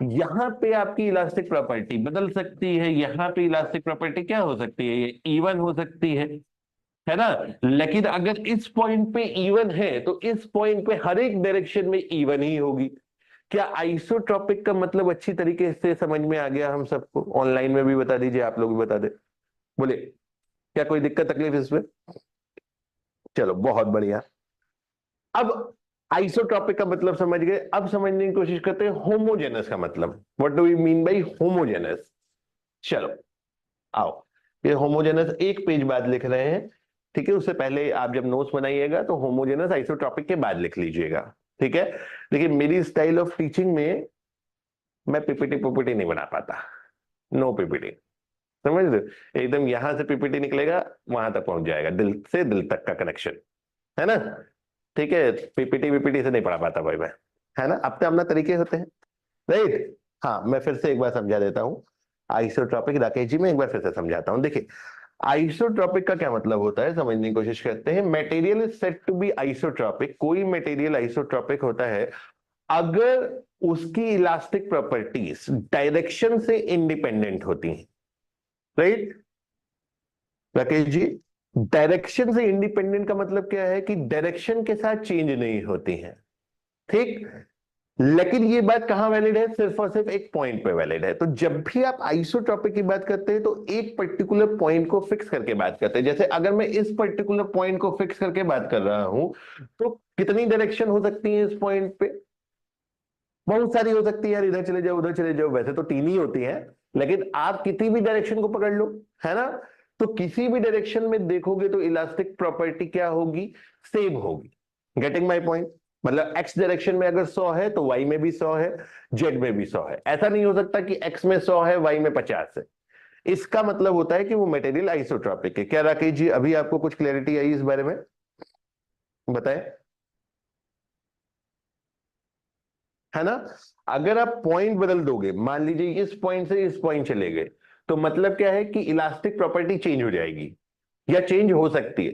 यहां पे आपकी इलास्टिक प्रॉपर्टी बदल सकती है, यहां पे इलास्टिक प्रॉपर्टी क्या हो सकती है? ये इवन हो सकती है ना? लेकिन अगर इस पॉइंट पे इवन है तो इस पॉइंट पे हर एक डायरेक्शन में इवन ही होगी। क्या आइसोट्रॉपिक का मतलब अच्छी तरीके से समझ में आ गया हम सबको? ऑनलाइन में भी बता दीजिए, आप लोग भी बता दे, बोले क्या कोई दिक्कत तकलीफ इसमें? चलो बहुत बढ़िया। अब आइसोट्रॉपिक का मतलब समझ गए, अब समझने की कोशिश करते हैं होमोजेनस का मतलब। What do we mean by homogeneous? चलो आओ, ये होमोजेनस एक पेज बाद लिख रहे हैं, ठीक है? उससे पहले आप जब नोट्स बनाइएगा तो होमोजेनस आइसोट्रॉपिक के बाद लिख लीजिएगा, ठीक है? लेकिन मेरी स्टाइल ऑफ टीचिंग में मैं पीपीटी पुपीटी नहीं बना पाता, नो पीपीटी, समझ रहे हो? एकदम यहां से पीपीटी निकलेगा, वहां तक पहुंच जाएगा, दिल से दिल तक का कनेक्शन, है ना? ठीक है, पीपीटी वीपीटी से नहीं पढ़ा पाता भाई मैं, है ना? अपने अपना तरीके होते हैं, राइट? हाँ, मैं फिर से एक बार समझा देता हूँ आइसोट्रॉपिक। राकेश जी मैं एक बार फिर से समझाता हूँ। देखिए, आइसोट्रॉपिक का क्या मतलब होता है, समझने की कोशिश करते हैं। Material is said to be isotropic, कोई मटेरियल आइसोट्रॉपिक होता है अगर उसकी इलास्टिक प्रॉपर्टीज डायरेक्शन से इंडिपेंडेंट होती हैं, राइट? राकेश जी, डायरेक्शन से इंडिपेंडेंट का मतलब क्या है कि डायरेक्शन के साथ चेंज नहीं होती है, ठीक? लेकिन ये बात कहां वैलिड है? सिर्फ और सिर्फ एक पॉइंट पे वैलिड है। तो जब भी आप आइसोट्रॉपिक की बात करते हैं तो एक पर्टिकुलर पॉइंट को फिक्स करके बात करते हैं। जैसे अगर मैं इस पर्टिकुलर पॉइंट को फिक्स करके बात कर रहा हूं तो कितनी डायरेक्शन हो सकती है इस पॉइंट पे? बहुत सारी हो सकती है यार, इधर चले जाओ, उधर चले जाओ, वैसे तो तीन ही होती है, लेकिन आप किसी भी डायरेक्शन को पकड़ लो, है ना? तो किसी भी डायरेक्शन में देखोगे तो इलास्टिक प्रॉपर्टी क्या होगी? सेम होगी। Getting my point? मतलब एक्स डायरेक्शन में अगर 100 है तो वाई में भी 100 है, जेड में भी 100 है। ऐसा नहीं हो सकता कि एक्स में 100 है, वाई में 50 है। इसका मतलब होता है कि वो मटेरियल आइसोट्रॉपिक है। क्या राकेश जी अभी आपको कुछ क्लैरिटी आई इस बारे में? बताएं, है ना? अगर आप पॉइंट बदल दोगे, मान लीजिए इस पॉइंट से इस पॉइंट चले गए, तो मतलब क्या है कि इलास्टिक प्रॉपर्टी चेंज हो जाएगी या चेंज हो सकती है।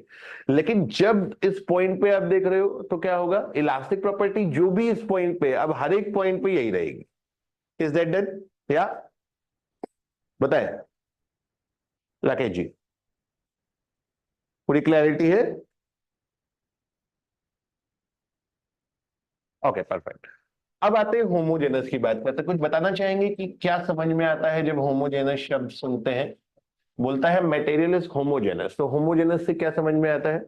लेकिन जब इस पॉइंट पे आप देख रहे हो तो क्या होगा? इलास्टिक प्रॉपर्टी जो भी इस पॉइंट पे, अब हर एक पॉइंट पे यही रहेगी। Is that done? या बताएं राकेश जी, पूरी क्लैरिटी है? Okay perfect. अब आते हैं होमोजेनस की बात करते हैं। कुछ बताना चाहेंगे कि क्या समझ में आता है जब होमोजेनस शब्द सुनते हैं? बोलता है मटेरियल इज होमोजेनस, तो होमोजेनस से क्या समझ में आता है?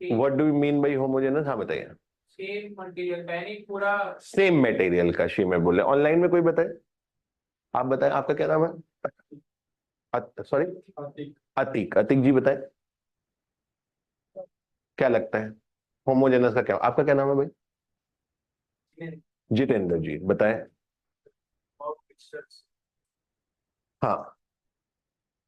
What do you mean by homogeneous? हाँ बताइए। सेम मटेरियल यानी पूरा सेम मटेरियल का शी में बोले, ऑनलाइन में कोई बताए? आप बताएं, आपका क्या नाम है? सॉरी, अतीक। अतीक जी बताएं, क्या लगता है होमोजेनस का क्या? आपका क्या नाम है भाई? जितेंद्र जी बताएं। हाँ,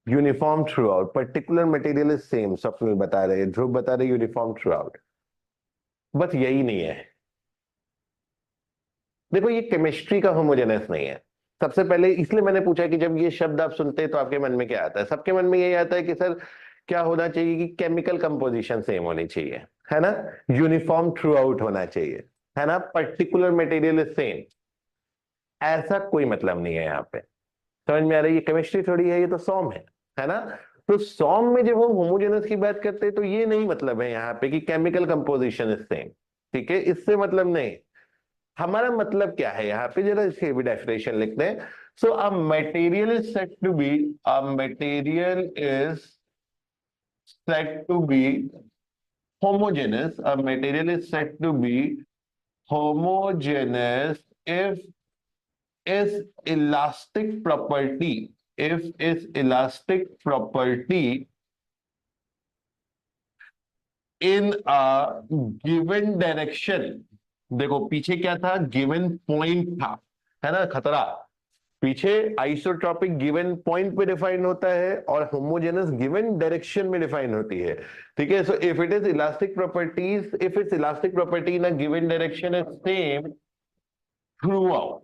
uniform through out, particular material is same, Swapnil बता रहे, ध्रुव बता रहे यूनिफॉर्म थ्रू आउट। बस यही नहीं है, देखो ये केमिस्ट्री का होमोजेनस नहीं है। सबसे पहले इसलिए मैंने पूछा कि जब ये शब्द आप सुनते हैं तो आपके मन में क्या आता है? सबके मन में यही आता है कि सर क्या होना चाहिए कि केमिकल कंपोजिशन सेम होनी चाहिए, है ना? यूनिफॉर्म थ्रू आउट होना चाहिए, है ना? Particular material is same. ऐसा कोई मतलब नहीं है यहाँ पे। समझ में आ रही है? ये केमिस्ट्री थोड़ी है, ये तो सॉम है ना? तो सॉम में जब हम होमोजेनस की बात करते हैं तो ये नहीं मतलब है यहाँ पे कि केमिकल कंपोजिशन इज सेम, ठीक है, इससे मतलब नहीं। हमारा मतलब क्या है यहाँ पे, जरा इसकी भी डेफिनेशन लिखते हैं। So a material is said to be, a material is said to be homogeneous, a material is said to be homogeneous if its elastic property, if its elastic property in a given direction। देखो पीछे क्या था, given point था, है ना, खतरा। पीछे isotropic given point पे डिफाइन होता है और होमोजेनस गिवन डायरेक्शन में डिफाइन होती है, ठीक है। So if it is elastic properties, if it's elastic property in a given direction is same through out,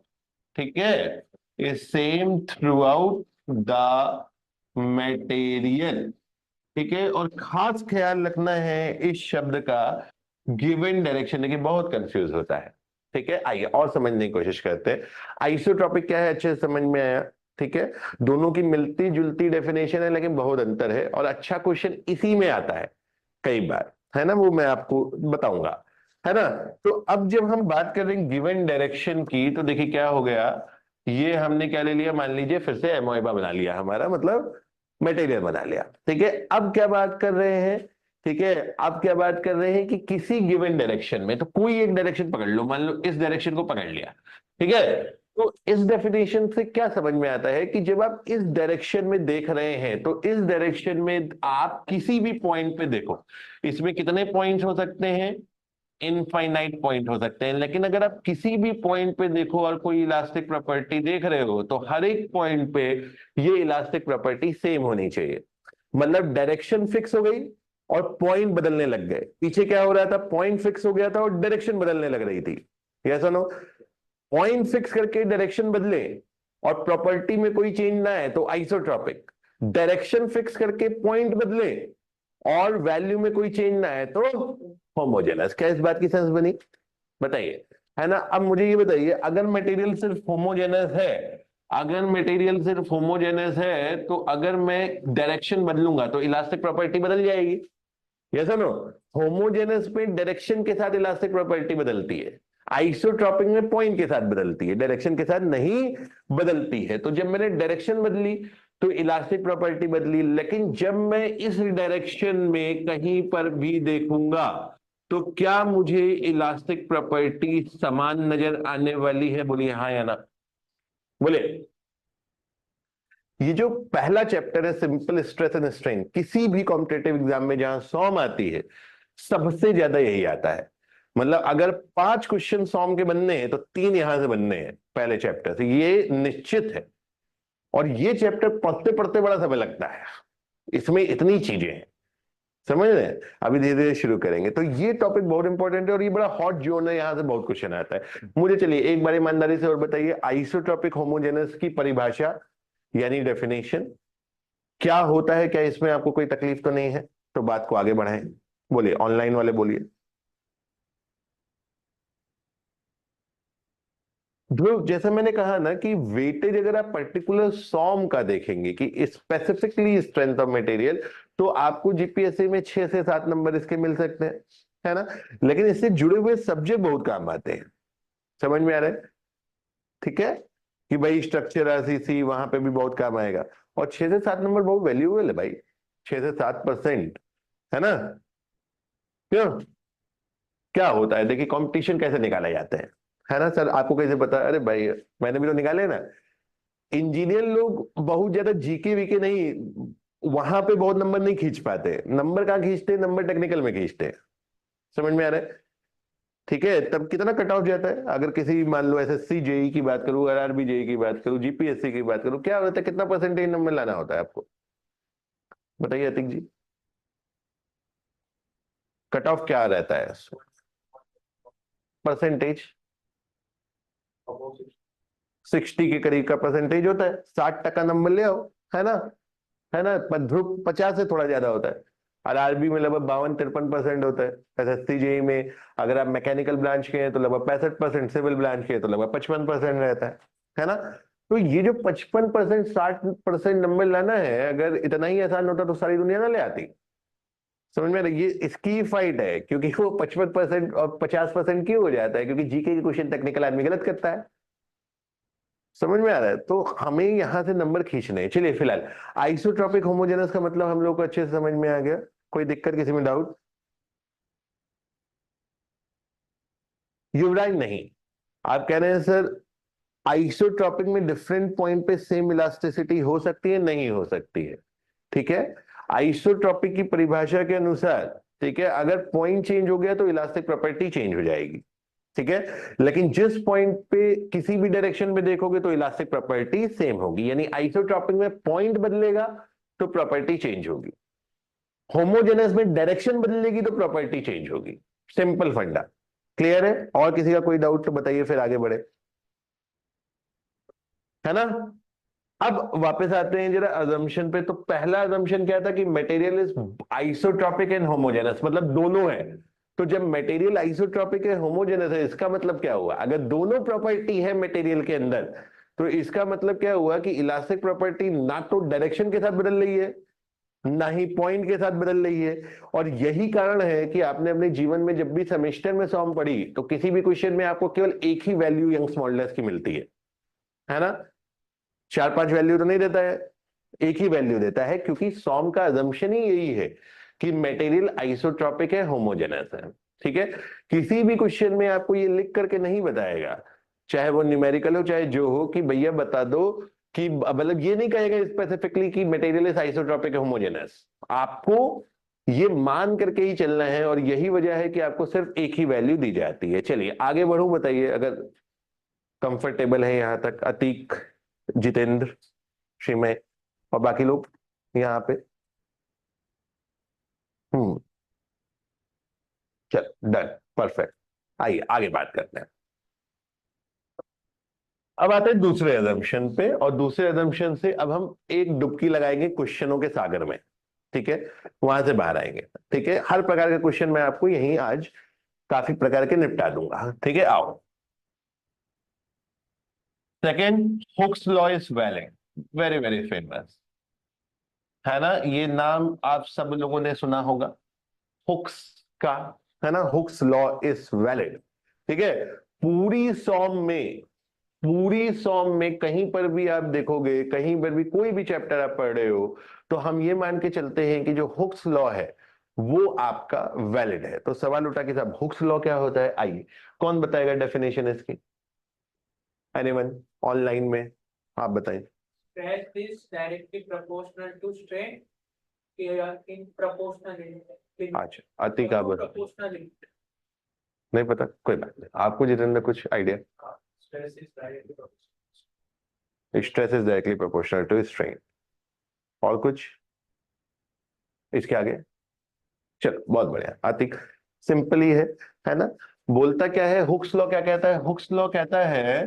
ठीक है, is same through out the material, ठीक है। और खास ख्याल रखना है इस शब्द का, गिवन डायरेक्शन, देखिए बहुत कंफ्यूज होता है, ठीक है। आइए और समझने की कोशिश करते हैं। आइसोट्रॉपिक क्या है, अच्छे से समझ में आया, ठीक है। दोनों की मिलती जुलती डेफिनेशन है लेकिन बहुत अंतर है, और अच्छा क्वेश्चन इसी में आता है कई बार, है ना, वो मैं आपको बताऊंगा, है ना। तो अब जब हम बात कर रहे हैं गिवन डायरेक्शन की, तो देखिए क्या हो गया, ये हमने क्या ले लिया, मान लीजिए फिर से एमोइबा बना लिया, हमारा मतलब मटेरियल बना लिया, ठीक है। अब क्या बात कर रहे हैं, ठीक है, अब क्या बात कर रहे हैं कि किसी गिवन डायरेक्शन में, तो कोई एक डायरेक्शन पकड़ लो, मान लो इस डायरेक्शन को पकड़ लिया, ठीक है। तो इस डेफिनेशन से क्या समझ में आता है कि जब आप इस डायरेक्शन में देख रहे हैं, तो इस डायरेक्शन में आप किसी भी पॉइंट पे देखो, इसमें कितने पॉइंट्स हो सकते हैं, इनफाइनाइट पॉइंट हो सकते हैं, लेकिन अगर आप किसी भी पॉइंट पे देखो और कोई इलास्टिक प्रॉपर्टी देख रहे हो, तो हर एक पॉइंट पे ये इलास्टिक प्रॉपर्टी सेम होनी चाहिए। मतलब डायरेक्शन फिक्स हो गई और पॉइंट बदलने लग गए। पीछे क्या हो रहा था, पॉइंट फिक्स हो गया था और डायरेक्शन बदलने लग रही थी, यस और नो। पॉइंट फिक्स करके डायरेक्शन बदले और प्रॉपर्टी में कोई चेंज ना है तो आइसोट्रॉपिक, डायरेक्शन फिक्स करके पॉइंट बदले और वैल्यू में कोई चेंज ना है तो होमोजेनस। क्या इस बात की सेंस बनी, बताइए, है ना। अब मुझे ये बताइए, अगर मटेरियल सिर्फ होमोजेनस है, अगर मटेरियल सिर्फ होमोजेनस है, तो अगर मैं डायरेक्शन बदलूंगा तो इलास्टिक प्रॉपर्टी बदल जाएगी, यस नो। होमोजेनस में डायरेक्शन के साथ इलास्टिक प्रॉपर्टी बदलती है, आइसोट्रॉपिक में पॉइंट के साथ बदलती है, डायरेक्शन के साथ नहीं बदलती है। तो जब मैंने डायरेक्शन बदली तो इलास्टिक प्रॉपर्टी बदली, लेकिन जब मैं इस डायरेक्शन में कहीं पर भी देखूंगा तो क्या मुझे इलास्टिक प्रॉपर्टी समान नजर आने वाली है, बोलिए हाँ या ना, बोले। ये जो पहला चैप्टर है सिंपल स्ट्रेस एंड स्ट्रेन, किसी भी कॉम्पिटेटिव एग्जाम में जहां सॉम आती है सबसे ज्यादा यही आता है। मतलब अगर 5 क्वेश्चन सॉम के बनने हैं तो 3 यहां से बनने हैं पहले चैप्टर से, ये निश्चित है। और ये चैप्टर पढ़ते पढ़ते बड़ा समय लगता है, इसमें इतनी चीजें हैं, समझ रहे हैं। अभी धीरे धीरे शुरू करेंगे। तो ये टॉपिक बहुत इंपॉर्टेंट है और ये बड़ा हॉट जोन है, यहां से बहुत क्वेश्चन आता है। मुझे चलिए एक बार ईमानदारी से और बताइए, आइसोट्रॉपिक होमोजेनस की परिभाषा यानी डेफिनेशन क्या होता है, क्या इसमें आपको कोई तकलीफ तो नहीं है, तो बात को आगे बढ़ाएं, बोलिए, ऑनलाइन वाले बोलिए। ध्रुव, जैसे मैंने कहा ना कि वेटेज अगर आप पर्टिकुलर सॉम का देखेंगे कि स्पेसिफिकली स्ट्रेंथ ऑफ मटेरियल, तो आपको जीपीएससी में 6 से 7 नंबर इसके मिल सकते हैं, है ना। लेकिन इससे जुड़े हुए सब्जेक्ट बहुत काम आते हैं, समझ में आ रहा है, ठीक है, कि भाई स्ट्रक्चर आरसीसी वहां पे भी बहुत काम आएगा। और 6 से 7 नंबर बहुत वैल्यूएबल है भाई, 6 से 7%, है ना। क्यों, क्या होता है, देखिए कंपटीशन कैसे निकाले जाते हैं, है ना सर, आपको कैसे पता, अरे भाई मैंने भी तो निकाले ना। इंजीनियर लोग बहुत ज्यादा जीके वीके नहीं, वहां पे बहुत नंबर नहीं खींच पाते। नंबर कहाँ खींचते हैं, नंबर टेक्निकल में खींचते हैं, समझ में आ रहा है, ठीक है। तब कितना कट ऑफ जाता है, अगर किसी मान लो एसएससी जेई की बात करूं, आरआरबी जेई की बात करूं, जीपीएससी की बात करूं, क्या होता है, कितना परसेंटेज नंबर लाना होता है आपको, बताइए अतिक जी, कट ऑफ क्या रहता है, परसेंटेज 60 के करीब का परसेंटेज होता है, 60% नंबर ले आओ, है ना, है ना। पर ध्रुव 50 से थोड़ा ज्यादा होता है, और आरबी में लगभग 52-53% होता है, एसएससी जेई में अगर आप मैकेनिकल ब्रांच के हैं तो लगभग 65%, सिविल ब्रांच के हैं तो लगभग 55% रहता है ना। तो ये जो 55% 60% नंबर लाना है, अगर इतना ही आसान होता तो सारी दुनिया ना ले आती। समझ में ये इसकी फाइट है, क्योंकि वो 55% और 50% क्यों हो जाता है, क्योंकि जीके के क्वेश्चन टेक्निकल आदमी गलत करता है। समझ में आ रहा है? तो हमें यहां से नंबर खींचने हैं। चलिए फिलहाल आइसोट्रॉपिक होमोजेनस का मतलब हम लोग को अच्छे से समझ में आ गया। कोई दिक्कत, किसी में डाउट? युवराज नहीं, आप कह रहे हैं सर आइसोट्रॉपिक में डिफरेंट पॉइंट पे सेम इलास्टिसिटी हो सकती है, नहीं हो सकती है। ठीक है, आइसोट्रॉपिक की परिभाषा के अनुसार, ठीक है, अगर पॉइंट चेंज हो गया तो इलास्टिक प्रॉपर्टी चेंज हो जाएगी। ठीक है, लेकिन जिस पॉइंट पे किसी भी डायरेक्शन में देखोगे तो इलास्टिक प्रॉपर्टी सेम होगी, यानी आइसोट्रॉपिक में पॉइंट बदलेगा तो प्रॉपर्टी चेंज होगी, होमोजेनस में डायरेक्शन बदलेगी तो प्रॉपर्टी चेंज होगी। सिंपल फंडा। क्लियर है? और किसी का कोई डाउट तो बताइए, फिर आगे बढ़े, है ना। अब वापस आते हैं जरा अजम्पशन पे। तो पहला अजम्पशन क्या था कि material is isotropic and homogeneous, मतलब दोनों है। तो जब मटेरियल आइसोट्रॉपिक है, होमोजेनस है, इसका मतलब क्या हुआ? अगर दोनों प्रॉपर्टी है मटेरियल के अंदर, तो इसका मतलब क्या हुआ कि इलास्टिक प्रॉपर्टी ना तो डायरेक्शन के साथ बदल रही है, ना ही पॉइंट के साथ बदल रही है। और यही कारण है कि आपने अपने जीवन में जब भी सेमेस्टर में सॉम पढ़ी, तो किसी भी क्वेश्चन में आपको केवल एक ही वैल्यू यंग्स मॉडुलस की मिलती है ना। 4-5 वैल्यू तो नहीं देता है, एक ही वैल्यू देता है, क्योंकि सॉम का अजम्पशन ही यही है कि मटेरियल आइसोट्रॉपिक है, होमोजेनस है। ठीक है, किसी भी क्वेश्चन में आपको ये लिख करके नहीं बताएगा, चाहे वो न्यूमेरिकल हो चाहे जो हो, कि भैया बता दो कि, मतलब ये नहीं कहेगा स्पेसिफिकली कि मटेरियल इज आइसोट्रॉपिक है, होमोजेनस। आपको ये मान करके ही चलना है, और यही वजह है कि आपको सिर्फ एक ही वैल्यू दी जाती है। चलिए आगे बढ़ू, बताइए अगर कंफर्टेबल है यहां तक। अतीक, जितेंद्र, श्रीमय और बाकी लोग यहाँ पे। हम्म, चल डन, परफेक्ट। आइए आगे बात करते हैं। अब आते हैं दूसरे अजम्पशन पे, और दूसरे अजम्पशन से अब हम एक डुबकी लगाएंगे क्वेश्चनों के सागर में। ठीक है, वहां से बाहर आएंगे। ठीक है, हर प्रकार के क्वेश्चन मैं आपको यहीं आज काफी प्रकार के निपटा दूंगा। ठीक है, आओ। Second, Hooke's law is valid, very very famous, है ना। ये नाम आप सब लोगों ने सुना होगा, हुक्स का, है ना। Hooke's law is valid. ठीक है, पूरी सॉम में, पूरी सॉम में कहीं पर भी आप देखोगे, कहीं पर भी कोई भी चैप्टर आप पढ़ रहे हो, तो हम ये मान के चलते हैं कि जो हुक्स लॉ है वो आपका वैलिड है। तो सवाल उठा कि साहब हुक्स लॉ क्या होता है, आइए कौन बताएगा डेफिनेशन इसकी? एनीवन ऑनलाइन में? आप बताएं। Stress is directly proportional to strain in proportional limit. अच्छा, अतिक आप बता। Proportional limit. नहीं पता, कोई बात नहीं। आपको जितेंद्र कुछ idea? Stress is directly proportional. Stress is directly proportional to strain. और कुछ इसके आगे? चलो बहुत बढ़िया आतिक, सिंपल ही है ना। बोलता क्या है हुक्स लॉ? क्या कहता है हुक्स लॉ? कहता है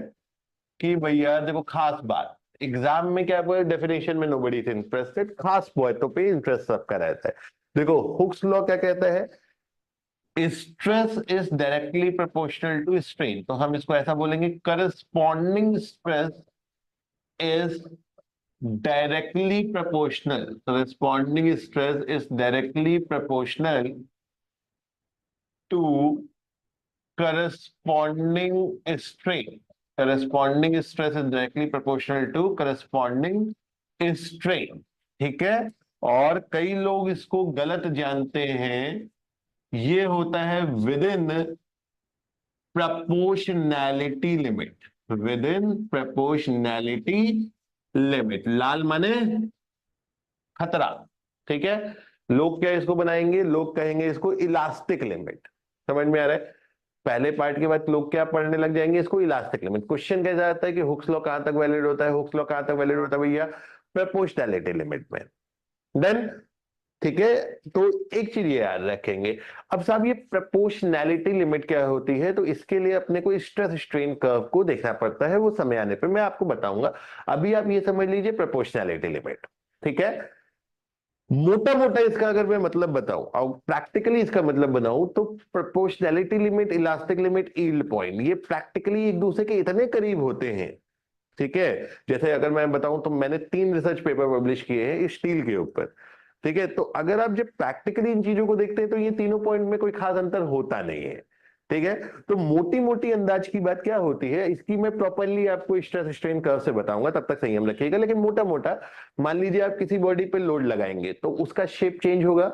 कि भैया देखो, खास बात एग्जाम में क्या बोले, डेफिनेशन में नोबडी इज इंटरेस्टेड, खास बातों पे इंटरेस्ट सबका रहता है। देखो हुक्स लॉ क्या कहता है, stress is directly proportional to strain. तो हम इसको ऐसा बोलेंगे, corresponding stress is directly proportional. So responding stress is directly proportional to corresponding strain. Corresponding stress is directly proportional to corresponding strain. ठीक है, और कई लोग इसको गलत जानते हैं। ये होता है within proportionality limit, within proportionality limit. लाल माने खतरा। ठीक है, लोग क्या इसको बनाएंगे, लोग कहेंगे इसको इलास्टिक लिमिट। समझ में आ रहा है? पहले पार्ट के बाद लोग क्या पढ़ने लग जाएंगे, इसको इलास्टिक लिमिट। क्वेश्चन कैसा आता है कि हुक्स लॉ कहां तक वैलिड होता है, हुक्स लॉ कहां तक वैलिड होता है भैया? प्रोपोर्शनैलिटी लिमिट में। देन ठीक है, तो एक चीज ये याद रखेंगे। अब साहब ये प्रोपोर्शनैलिटी लिमिट क्या होती है, तो इसके लिए अपने को स्ट्रेस स्ट्रेन कर्व को देखना पड़ता है, वो समय आने पे मैं आपको बताऊंगा। अभी आप ये समझ लीजिए प्रोपोर्शनैलिटी लिमिट। ठीक है, मोटा मोटा इसका अगर मैं मतलब बताऊं और प्रैक्टिकली इसका मतलब बनाऊं, तो proportionality limit, elastic limit, yield point, ये प्रैक्टिकली एक दूसरे के इतने करीब होते हैं ठीक है। जैसे अगर मैं बताऊं तो मैंने 3 रिसर्च पेपर पब्लिश किए हैं स्टील के ऊपर। ठीक है, तो अगर आप जब प्रैक्टिकली इन चीजों को देखते हैं तो ये तीनों पॉइंट में कोई खास अंतर होता नहीं है। ठीक है, तो मोटी मोटी अंदाज की बात क्या होती है, इसकी मैं प्रॉपरली आपको स्ट्रेस स्ट्रेन कर्व से बताऊंगा, तब तक संयम रखिएगा। लेकिन मोटा मोटा मान लीजिए आप किसी बॉडी पे लोड लगाएंगे तो उसका शेप चेंज होगा।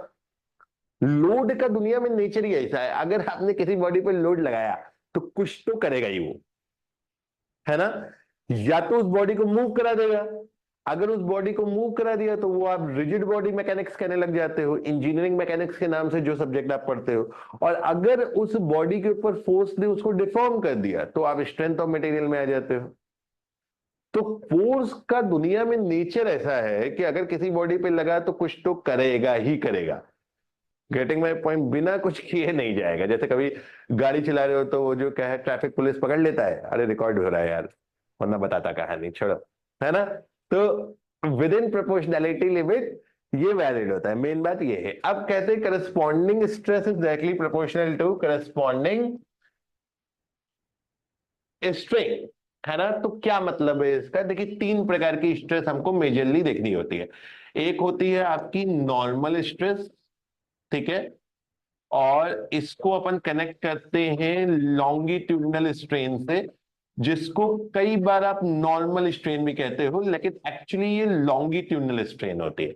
लोड का दुनिया में नेचर ही ऐसा है, अगर आपने किसी बॉडी पे लोड लगाया तो कुछ तो करेगा ही वो, है ना। या तो उस बॉडी को मूव करा देगा, अगर उस बॉडी को मूव करा दिया तो वो आप रिजिड बॉडी मैकेनिक्स कहने लग जाते हो, इंजीनियरिंग मैकेनिक्स के नाम से जो सब्जेक्ट आप पढ़ते हो। और अगर उस बॉडी के ऊपर फोर्स दे उसको डिफॉर्म कर दिया तो आप स्ट्रेंथ ऑफ मटेरियल में आ जाते हो। तो फोर्स का दुनिया में नेचर ऐसा है कि अगर किसी बॉडी पे लगा तो कुछ तो करेगा ही करेगा। गेटिंग माई पॉइंट, बिना कुछ किए नहीं जाएगा। जैसे कभी गाड़ी चला रहे हो तो वो जो क्या है ट्रैफिक पुलिस पकड़ लेता है, अरे रिकॉर्ड हो रहा है यार, वरना बताता कहानी, छोड़ो, है ना। तो विद इन प्रोपोर्शनैलिटी लिमिट ये वैलिड होता है, मेन बात ये है। अब कहते हैं corresponding stress is directly proportional to corresponding strain, है ना। तो क्या मतलब है इसका, देखिए 3 प्रकार की स्ट्रेस हमको मेजरली देखनी होती है। एक होती है आपकी नॉर्मल स्ट्रेस, ठीक है, और इसको अपन कनेक्ट करते हैं लॉन्गिट्यूडनल स्ट्रेन से, जिसको कई बार आप नॉर्मल स्ट्रेन भी कहते हो, लेकिन एक्चुअली ये लॉन्गिट्यूडनल स्ट्रेन होती है।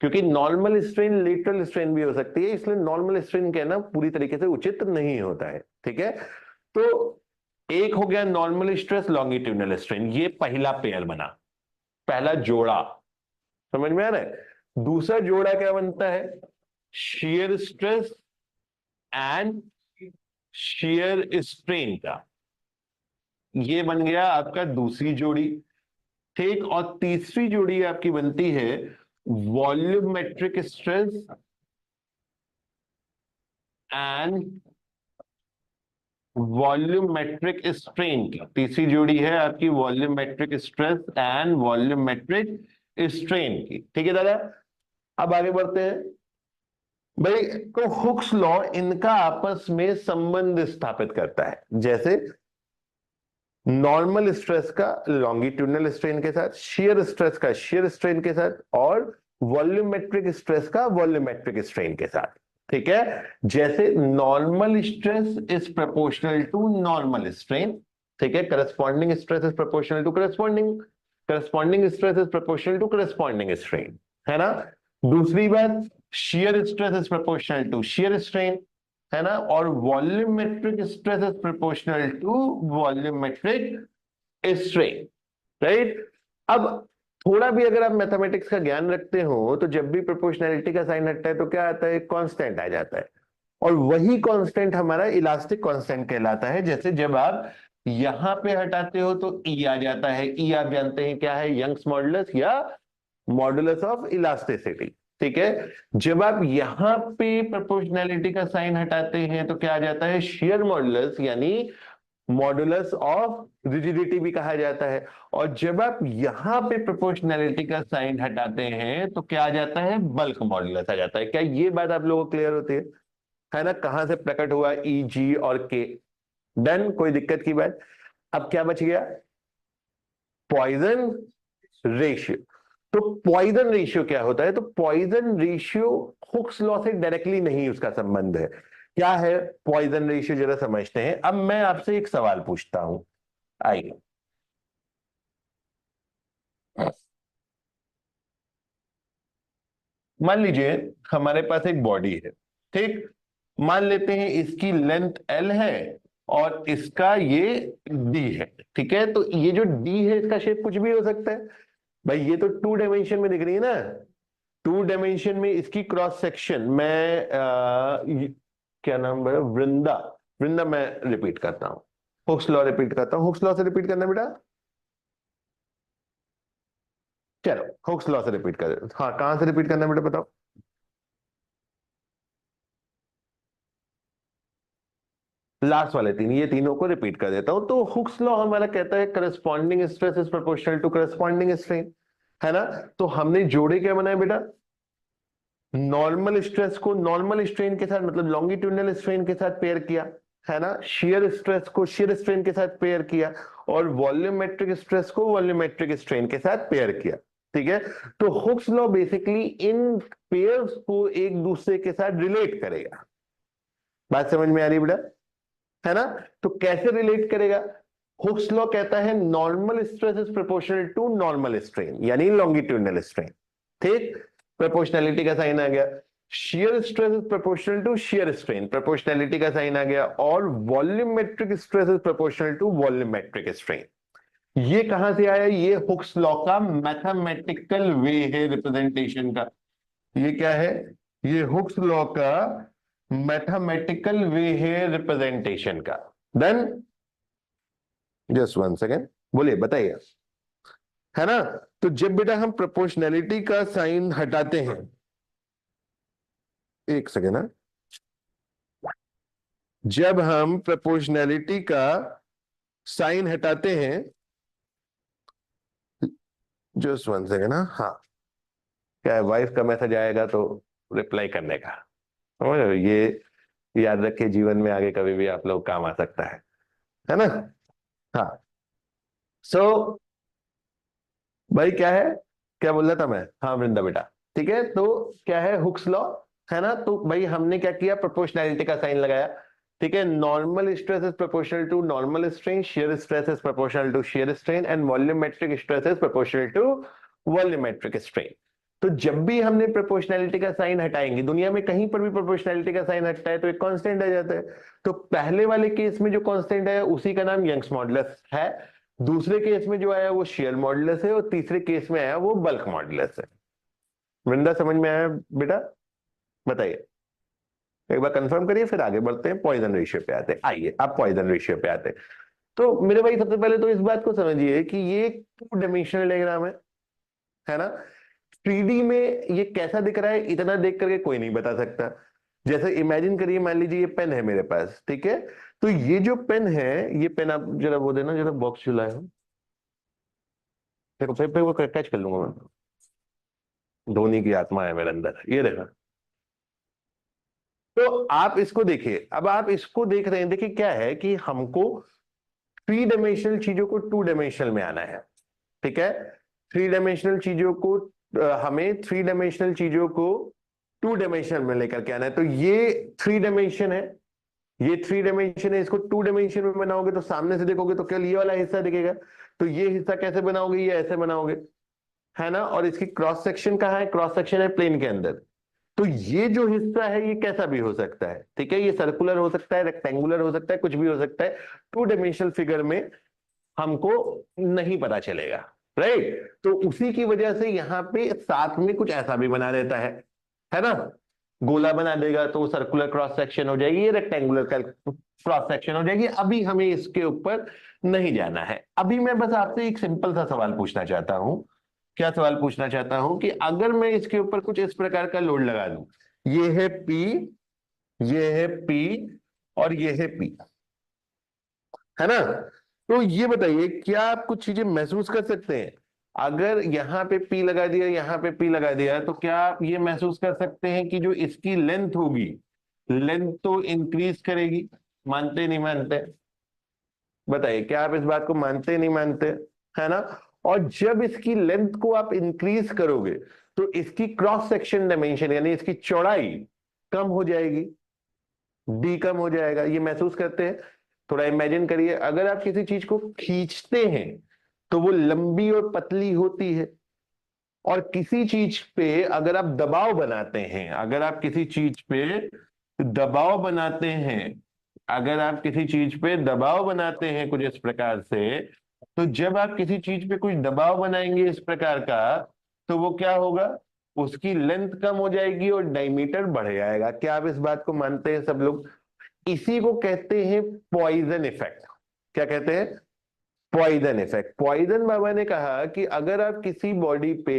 क्योंकि नॉर्मल स्ट्रेन लेटरल स्ट्रेन भी हो सकती है, इसलिए नॉर्मल स्ट्रेन कहना पूरी तरीके से उचित नहीं होता है। ठीक है, तो एक हो गया नॉर्मल स्ट्रेस लॉन्गिट्यूडनल स्ट्रेन, ये पहला पेयर बना, पहला जोड़ा, समझ में आ रहा है। दूसरा जोड़ा क्या बनता है, shear stress and shear strain का, ये बन गया आपका दूसरी जोड़ी। ठीक, और तीसरी जोड़ी आपकी बनती है volumetric stress and volumetric strain की। तीसरी जोड़ी है आपकी volumetric stress and volumetric strain की। ठीक है दादा, अब आगे बढ़ते हैं भाई। तो हुक्स लॉ इनका आपस में संबंध स्थापित करता है, जैसे नॉर्मल स्ट्रेस का लॉन्गिट्यूडनल स्ट्रेन के साथ, शियर स्ट्रेस का शियर स्ट्रेन के साथ, और वॉल्यूमेट्रिक स्ट्रेस का वॉल्यूमेट्रिक स्ट्रेन के साथ। ठीक है, जैसे normal stress is proportional to normal strain, ठीक है, corresponding stress is proportional to corresponding stress is proportional to corresponding strain, है ना। दूसरी बात, shear stress is proportional to shear strain, है ना, और volumetric stress is proportional to volumetric strain, right. अब थोड़ा भी अगर आप मैथमेटिक्स का ज्ञान रखते हो तो जब भी प्रोपोर्शनैलिटी का साइन हटता है तो क्या आता है, कांस्टेंट आ जाता है, और वही कांस्टेंट हमारा इलास्टिक कांस्टेंट कहलाता है। जैसे जब आप यहां पे हटाते हो तो ई आ जाता है, ई आप जानते हैं क्या है, यंग्स मॉडुलस या मॉडुलस ऑफ इलास्टिसिटी। ठीक है, जब आप यहां पे प्रोपोर्शनैलिटी का साइन हटाते हैं तो क्या आ जाता है, शेयर मॉडुलस, यानी मॉडुलस ऑफ रिजिडिटी भी कहा जाता है। और जब आप यहां पे प्रोपोर्शनैलिटी का साइन हटाते हैं तो क्या आ जाता है, बल्क मॉडुलस आ जाता है। क्या ये बात आप लोगों को क्लियर होती है ना, कहां से प्रकट हुआ ई जी और के, डन, कोई दिक्कत की बात। अब क्या बच गया, पॉइजन रेशियो। तो पॉइजन रेशियो क्या होता है, तो पॉइजन रेशियो हुक्स लॉ से डायरेक्टली नहीं उसका संबंध है। क्या है पॉइजन रेशियो, जरा समझते हैं। अब मैं आपसे एक सवाल पूछता हूं, आइए, मान लीजिए हमारे पास एक बॉडी है, ठीक, मान लेते हैं इसकी लेंथ एल है और इसका ये डी है। ठीक है, तो ये जो डी है इसका शेप कुछ भी हो सकता है भाई, ये तो 2 डायमेंशन में दिख रही है ना। 2 डायमेंशन में इसकी क्रॉस सेक्शन में क्या नाम है, वृंदा, वृंदा मैं रिपीट करता हूं, हुक्स लॉ रिपीट करता हूं, हुक्स लॉ से रिपीट करना बेटा, चलो हुक्स लॉ से रिपीट कर, हाँ कहां से रिपीट करना बेटा बताओ, लास्ट वाले 3, ये तीनों को रिपीट कर देता हूं। तो हुक्स लॉ हमारा कहता है corresponding stress is proportional to corresponding strain, है ना। तो हमने जोड़े क्या बनाए बेटा, नॉर्मल स्ट्रेस को नॉर्मल स्ट्रेन के साथ, मतलब लॉन्गिट्यूडनल स्ट्रेन के साथ पेयर किया, है ना, शियर स्ट्रेस को शियर स्ट्रेन के साथ पेयर किया और वॉल्यूमेट्रिक स्ट्रेस को वॉल्यूमेट्रिक स्ट्रेन के साथ पेयर किया। ठीक है, तो हुक्स लॉ बेसिकली इन पेयर्स को एक दूसरे के साथ रिलेट करेगा। बात समझ में आ रही बेटा, है ना? तो कैसे रिलेट करेगा? हुक्स लॉ कहता है normal stress is proportional to normal strain, यानी लॉन्गिट्यूडनल स्ट्रेन। ठीक, प्रोपोर्शनैलिटी का साइन आ गया। Shear stress is proportional to shear strain, proportionality का साइन आ गया। और volumetric stress is proportional to volumetric strain. ये कहां से आया? ये हुक्स लॉ का मैथमेटिकल वे है रिप्रेजेंटेशन का। ये क्या है? ये हुक्स लॉ का मैथमेटिकल वे है रिप्रेजेंटेशन का। देन जस्ट वन सेकेंड, बोलिए, बताइए, है ना? तो जब बेटा हम प्रोपोर्शनैलिटी का साइन हटाते हैं, एक सेकेंड ना, जब हम प्रोपोर्शनैलिटी का साइन हटाते हैं, जस्ट वन सेकेंड ना, हाँ, क्या है, वाइफ का मैसेज आएगा तो रिप्लाई करने का, समझ रहे हो? ये याद रखिए, जीवन में आगे कभी भी आप लोग काम आ सकता है ना? हाँ, सो भाई क्या है, क्या बोल रहा था मैं? हाँ वृंदा बेटा, ठीक है, तो क्या है हुक्स लॉ, है ना? तो भाई हमने क्या किया, प्रोपोर्शनैलिटी का साइन लगाया। ठीक है, normal stress is proportional to normal strain, shear stress is proportional to shear strain and volumetric stress is proportional to volumetric strain. तो जब भी हमने प्रोपोर्शनैलिटी का साइन हटाएंगे, दुनिया में कहीं पर भी प्रोपोर्शनैलिटी का साइन हटता है तो एक कांस्टेंट आ जाता है। तो पहले वाले केस में जो कांस्टेंट है उसी का नाम यंग्स मॉडुलस है, दूसरे केस में जो आया वो शेयर मॉडुलस है, और तीसरे केस में आया वो बल्क मॉडुलस है। वृंदा समझ में आया बेटा? बताइए, एक बार कंफर्म करिए, फिर आगे बढ़ते हैं, पॉइजन रेशियो पे आते हैं। आइए अब पॉइजन रेशियो पे आते हैं। तो मेरे भाई सबसे पहले तो इस बात को समझिए कि ये एक 2 डायमेंशनल डायग्राम है ना? 3D में ये कैसा दिख रहा है, इतना देख करके कोई नहीं बता सकता। जैसे इमेजिन करिए, मान लीजिए ये पेन है मेरे पास, ठीक है, तो ये जो पेन है, ये पेन आप जरा वो देना, जरा बॉक्स चुलाए हो, देखो फिर वो कैच कर लूंगा मैं, धोनी की आत्मा है मेरे अंदर, ये देखा। तो आप इसको देखिए, अब आप इसको देख रहे हैं, देखिए क्या है कि हमको 3 डायमेंशनल चीजों को 2 डायमेंशनल में आना है। ठीक है, 3 डायमेंशनल चीजों को हमें 3 डायमेंशनल चीजों को 2 डायमेंशन में लेकर के आना है। तो ये 3 डायमेंशन है, ये 3 डायमेंशन है, इसको 2 डायमेंशन में बनाओगे तो सामने से देखोगे तो केवल ये वाला हिस्सा दिखेगा। तो ये हिस्सा कैसे बनाओगे, ये ऐसे बनाओगे, है ना? और इसकी क्रॉस सेक्शन कहाँ है? क्रॉस सेक्शन है प्लेन के अंदर। तो ये जो हिस्सा है ये कैसा भी हो सकता है, ठीक है, ये सर्कुलर हो सकता है, रेक्टेंगुलर हो सकता है, कुछ भी हो सकता है। 2 डायमेंशनल फिगर में हमको नहीं पता चलेगा, राइट? तो उसी की वजह से यहाँ पे साथ में कुछ ऐसा भी बना देता है ना? गोला बना देगा तो सर्कुलर क्रॉस सेक्शन हो जाएगी, ये रेक्टेंगुलर क्रॉस सेक्शन हो जाएगी। अभी हमें इसके ऊपर नहीं जाना है। अभी मैं बस आपसे एक सिंपल सा सवाल पूछना चाहता हूं। क्या सवाल पूछना चाहता हूं कि अगर मैं इसके ऊपर कुछ इस प्रकार का लोड लगा दूं, ये है P, ये है P और ये है P, है ना? तो ये बताइए, क्या आप कुछ चीजें महसूस कर सकते हैं? अगर यहाँ पे P लगा दिया, यहाँ पे P लगा दिया, तो क्या आप ये महसूस कर सकते हैं कि जो इसकी लेंथ होगी, लेंथ तो इंक्रीज करेगी? मानते नहीं मानते? बताइए, क्या आप इस बात को मानते नहीं मानते? है ना? और जब इसकी लेंथ को आप इंक्रीज करोगे तो इसकी क्रॉस सेक्शन डायमेंशन यानी इसकी चौड़ाई कम हो जाएगी, डी कम हो जाएगा। ये महसूस करते हैं? थोड़ा इमेजिन करिए, अगर आप किसी चीज को खींचते हैं तो वो लंबी और पतली होती है, और किसी चीज पे अगर आप दबाव बनाते हैं, अगर आप किसी चीज पे दबाव बनाते हैं, अगर आप किसी चीज पे दबाव बनाते हैं कुछ इस प्रकार से, तो जब आप किसी चीज पे कुछ दबाव बनाएंगे इस प्रकार का, तो वो क्या होगा, उसकी लेंथ कम हो जाएगी और डायमीटर बढ़ जाएगा। क्या आप इस बात को मानते हैं सब लोग? इसी को कहते हैं पॉइजन इफेक्ट। क्या कहते हैं? Poison effect. पॉइजन बाबा ने कहा कि अगर आप किसी बॉडी पे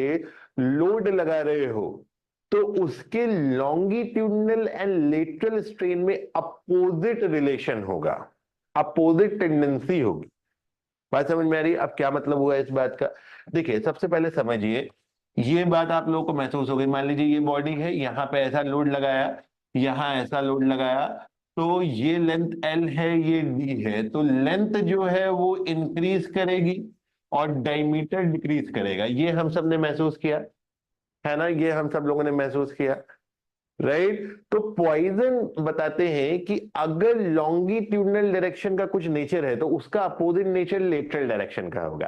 लोड लगा रहे हो तो उसके लॉन्गिट्यूडनल एंड लेटरल स्ट्रेन में अपोजिट रिलेशन होगा, अपोजिट टेंडेंसी होगी। बात समझ में आ रही है? अब क्या मतलब हुआ इस बात का? देखिए, सबसे पहले समझिए, ये बात आप लोगों को महसूस होगी। मान लीजिए ये बॉडी है, यहाँ पे ऐसा लोड लगाया, यहाँ ऐसा लोड लगाया, तो ये लेंथ L है, ये D है, तो लेंथ जो है वो इंक्रीज करेगी और डायमीटर डिक्रीज करेगा। ये हम सब ने महसूस किया है ना, ये हम सब लोगों ने महसूस किया, राइट। तो पॉइजन बताते हैं कि अगर लॉन्गिट्यूडनल डायरेक्शन का कुछ नेचर है तो उसका अपोजिट नेचर लेटरल डायरेक्शन का होगा।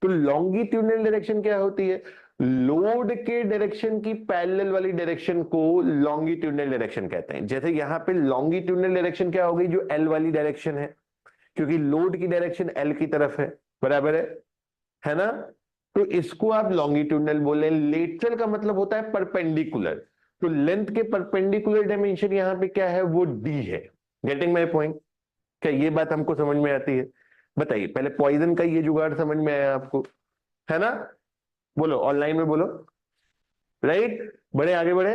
तो लॉन्गिट्यूडनल डायरेक्शन क्या होती है? लोड के डायरेक्शन की पैरेलल वाली डायरेक्शन को लॉन्गिट्यूडनल डायरेक्शन कहते हैं। जैसे यहां पे लॉन्गिट्यूडनल डायरेक्शन क्या हो गई? जो एल वाली डायरेक्शन है, क्योंकि लोड की डायरेक्शन एल की तरफ है, बराबर है ना। तो इसको आप लॉन्गिट्यूडनल बोले। लेटरल का मतलब होता है परपेंडिकुलर। तो लेंथ के परपेंडिकुलर डायमेंशन यहां पे क्या है? वो डी है। Getting my point? क्या ये बात हमको समझ में आती है? बताइए, पहले पॉइजन का ये जुगाड़ समझ में आया आपको, है ना? बोलो, ऑनलाइन में बोलो, राइट। बड़े आगे बढ़े,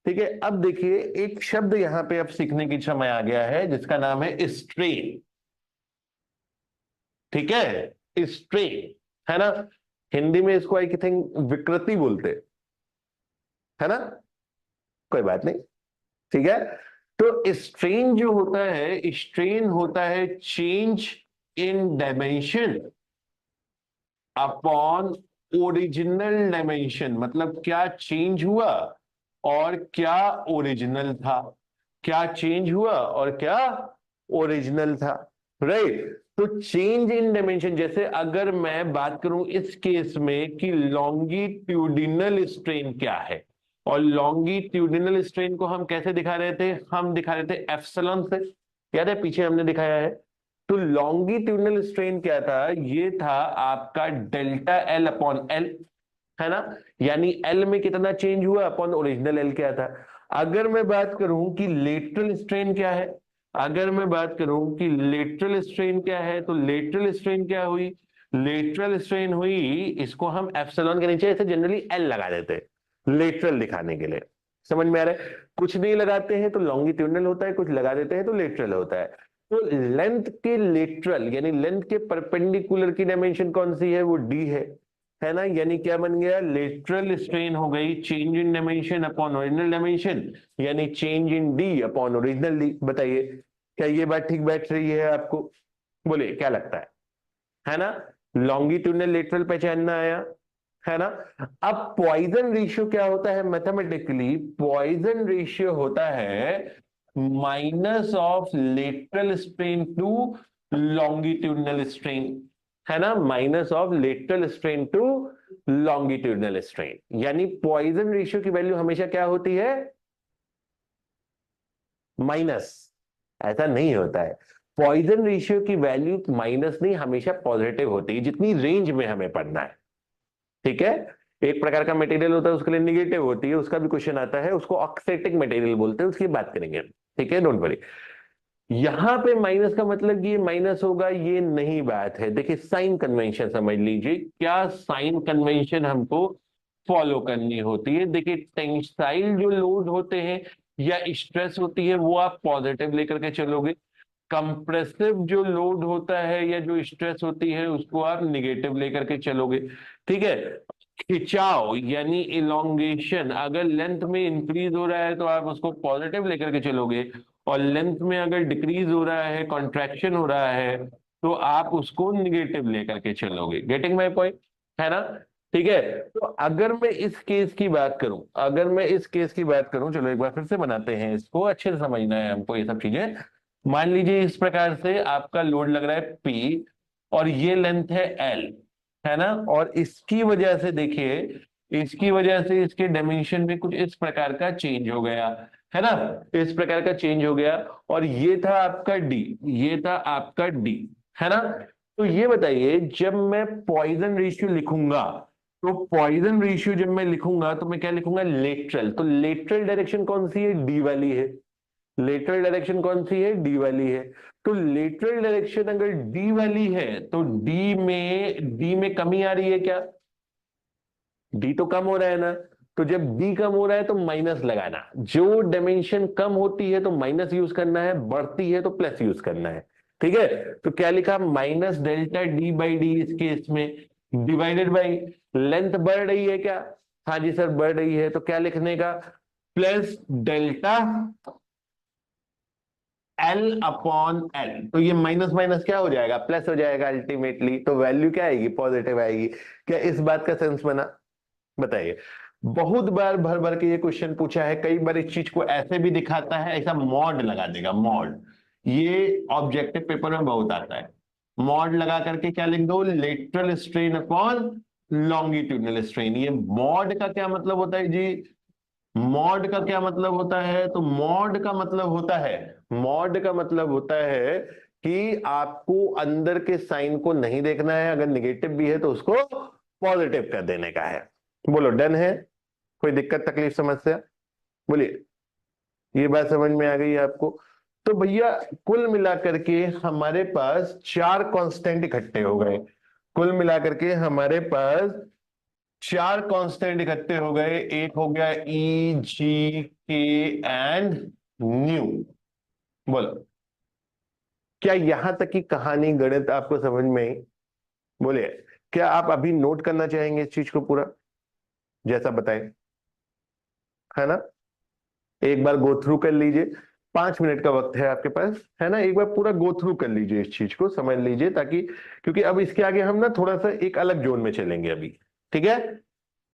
ठीक है। अब देखिए, एक शब्द यहां पे अब सीखने की समय आ गया है जिसका नाम है स्ट्रेन। ठीक है, स्ट्रेन, है ना। हिंदी में इसको आई थिंक विकृति बोलते, है ना। कोई बात नहीं, ठीक है। तो स्ट्रेन जो होता है, स्ट्रेन होता है change in dimension upon original dimension. मतलब क्या चेंज हुआ और क्या ओरिजिनल था, क्या चेंज हुआ और क्या ओरिजिनल था, राइट। तो चेंज इन डायमेंशन, जैसे अगर मैं बात करूं इस केस में कि लॉन्गिट्यूडिनल स्ट्रेन क्या है, और लॉन्गिट्यूडिनल स्ट्रेन को हम कैसे दिखा रहे थे? हम दिखा रहे थे एप्सिलॉन से, याद है पीछे हमने दिखाया है। तो लॉन्गिट्यूडिनल स्ट्रेन क्या था? ये था आपका डेल्टा एल अपॉन एल, है ना। यानी एल में कितना चेंज हुआ अपॉन ओरिजिनल एल क्या था। अगर मैं बात करूं कि लेटरल स्ट्रेन क्या है, अगर मैं बात करूं कि लेटरल स्ट्रेन क्या है, तो लेटरल स्ट्रेन क्या हुई? लेटरल स्ट्रेन हुई, इसको हम एप्सिलॉन के नीचे ऐसे जनरली एल लगा देते हैं लेटरल दिखाने के लिए। समझ में आ रहा है? कुछ नहीं लगाते हैं तो लॉन्गिट्यूडनल होता है, कुछ लगा देते हैं तो लेटरल होता है। तो लेंथ के लेटरल यानी लेंथ के परपेंडिकुलर की डायमेंशन कौन सी है? वो डी है ना। यानी क्या बन गया? लेटरल स्ट्रेन हो गई change in dimension upon original dimension, यानी change in D upon original D. बताइए, क्या ये बात ठीक बैठ रही है आपको? बोलिए, क्या लगता है ना। लॉन्गिट्यूडनल लेटरल पहचानना आया, है ना। अब पॉइजन रेशियो क्या होता है? मैथमेटिकली पॉइजन रेशियो होता है minus of lateral strain to longitudinal strain, है ना। Minus of lateral strain to longitudinal strain, यानी पॉइजन रेशियो की वैल्यू हमेशा क्या होती है? माइनस। ऐसा नहीं होता है, पॉइजन रेशियो की वैल्यू माइनस नहीं, हमेशा पॉजिटिव होती है, जितनी रेंज में हमें पढ़ना है। ठीक है। एक प्रकार का मटेरियल होता है उसके लिए निगेटिव होती है, उसका भी क्वेश्चन आता है, उसको ऑक्सीटिक मटेरियल बोलते हैं, उसकी बात करेंगे। ठीक है, डोंट वरी। यहां पे माइनस का मतलब ये माइनस होगा, ये नहीं बात है। देखिए साइन कन्वेंशन समझ लीजिए, क्या साइन कन्वेंशन हमको फॉलो करनी होती है। देखिए टेंसाइल जो लोड होते हैं या स्ट्रेस होती है वो आप पॉजिटिव लेकर के चलोगे, कंप्रेसिव जो लोड होता है या जो स्ट्रेस होती है उसको आप निगेटिव लेकर के चलोगे। ठीक है। खिंचाव यानी इलोंगेशन, अगर लेंथ में इंक्रीज हो रहा है तो आप उसको पॉजिटिव लेकर के चलोगे, और लेंथ में अगर डिक्रीज हो रहा है, कॉन्ट्रैक्शन हो रहा है, तो आप उसको निगेटिव लेकर के चलोगे। गेटिंग माय पॉइंट, है ना। ठीक है। तो अगर मैं इस केस की बात करूं, अगर मैं इस केस की बात करूं, चलो एक बार फिर से बनाते हैं इसको, अच्छे से समझना है हमको ये सब चीजें। मान लीजिए इस प्रकार से आपका लोड लग रहा है P और ये लेंथ है L, है ना। और इसकी वजह से देखिए, इसकी वजह से इसके डायमेंशन में कुछ इस प्रकार का चेंज हो गया, है ना। इस प्रकार का चेंज हो गया, और ये था आपका D, ये था आपका D, है ना। तो ये बताइए, जब मैं पॉइजन रेशियो लिखूंगा, तो पॉइजन रेशियो जब मैं लिखूंगा तो मैं क्या लिखूंगा? लेटरल। तो लेटरल डायरेक्शन कौन सी है? डी वाली है। लेटरल डायरेक्शन कौन सी है? डी वाली है। तो लेटरल डायरेक्शन अगर डी वाली है तो डी में कमी आ रही है क्या? डी तो कम हो रहा है ना। तो जब डी कम हो रहा है तो माइनस लगाना, जो डायमेंशन कम होती है तो माइनस यूज करना है, बढ़ती है तो प्लस यूज करना है। ठीक है। तो क्या लिखा? Minus delta D by D इस केस में, डिवाइडेड बाई लेंथ बढ़ रही है क्या? हाँ जी सर बढ़ रही है, तो क्या लिखने का? Plus delta L upon L, तो ये माइनस माइनस क्या हो जाएगा, प्लस हो जाएगा अल्टीमेटली, तो वैल्यू क्या आएगी, पॉजिटिव आएगी। क्या इस बात का सेंस बना, बताइए। बहुत बार भर भर के ये क्वेश्चन पूछा है, कई बार इस चीज को ऐसे भी दिखाता है, ऐसा मॉड लगा देगा, मॉड, ये ऑब्जेक्टिव पेपर में बहुत आता है। मॉड लगा करके क्या लिख दो, lateral strain upon longitudinal strain. ये मॉड का क्या मतलब होता है जी, मॉड का क्या मतलब होता है, तो मॉड का मतलब होता है, मॉड का मतलब होता है कि आपको अंदर के साइन को नहीं देखना है, अगर निगेटिव भी है तो उसको पॉजिटिव कर देने का है। बोलो डन है, कोई दिक्कत तकलीफ समस्या, बोलिए। ये बात समझ में आ गई है आपको। तो भैया कुल मिलाकर के हमारे पास 4 कांस्टेंट इकट्ठे हो गए, कुल मिलाकर के हमारे पास 4 कांस्टेंट इकट्ठे हो गए। एक हो गया ई जी के एंड न्यू। बोलो, क्या यहां तक की कहानी गणित आपको समझ में आई, बोलिए। क्या आप अभी नोट करना चाहेंगे इस चीज को पूरा, जैसा बताएं, है ना? एक बार गो थ्रू कर लीजिए, 5 मिनट का वक्त है आपके पास, है ना? एक बार पूरा गो थ्रू कर लीजिए, इस चीज को समझ लीजिए, ताकि क्योंकि अब इसके आगे हम ना थोड़ा सा एक अलग जोन में चलेंगे अभी, ठीक है?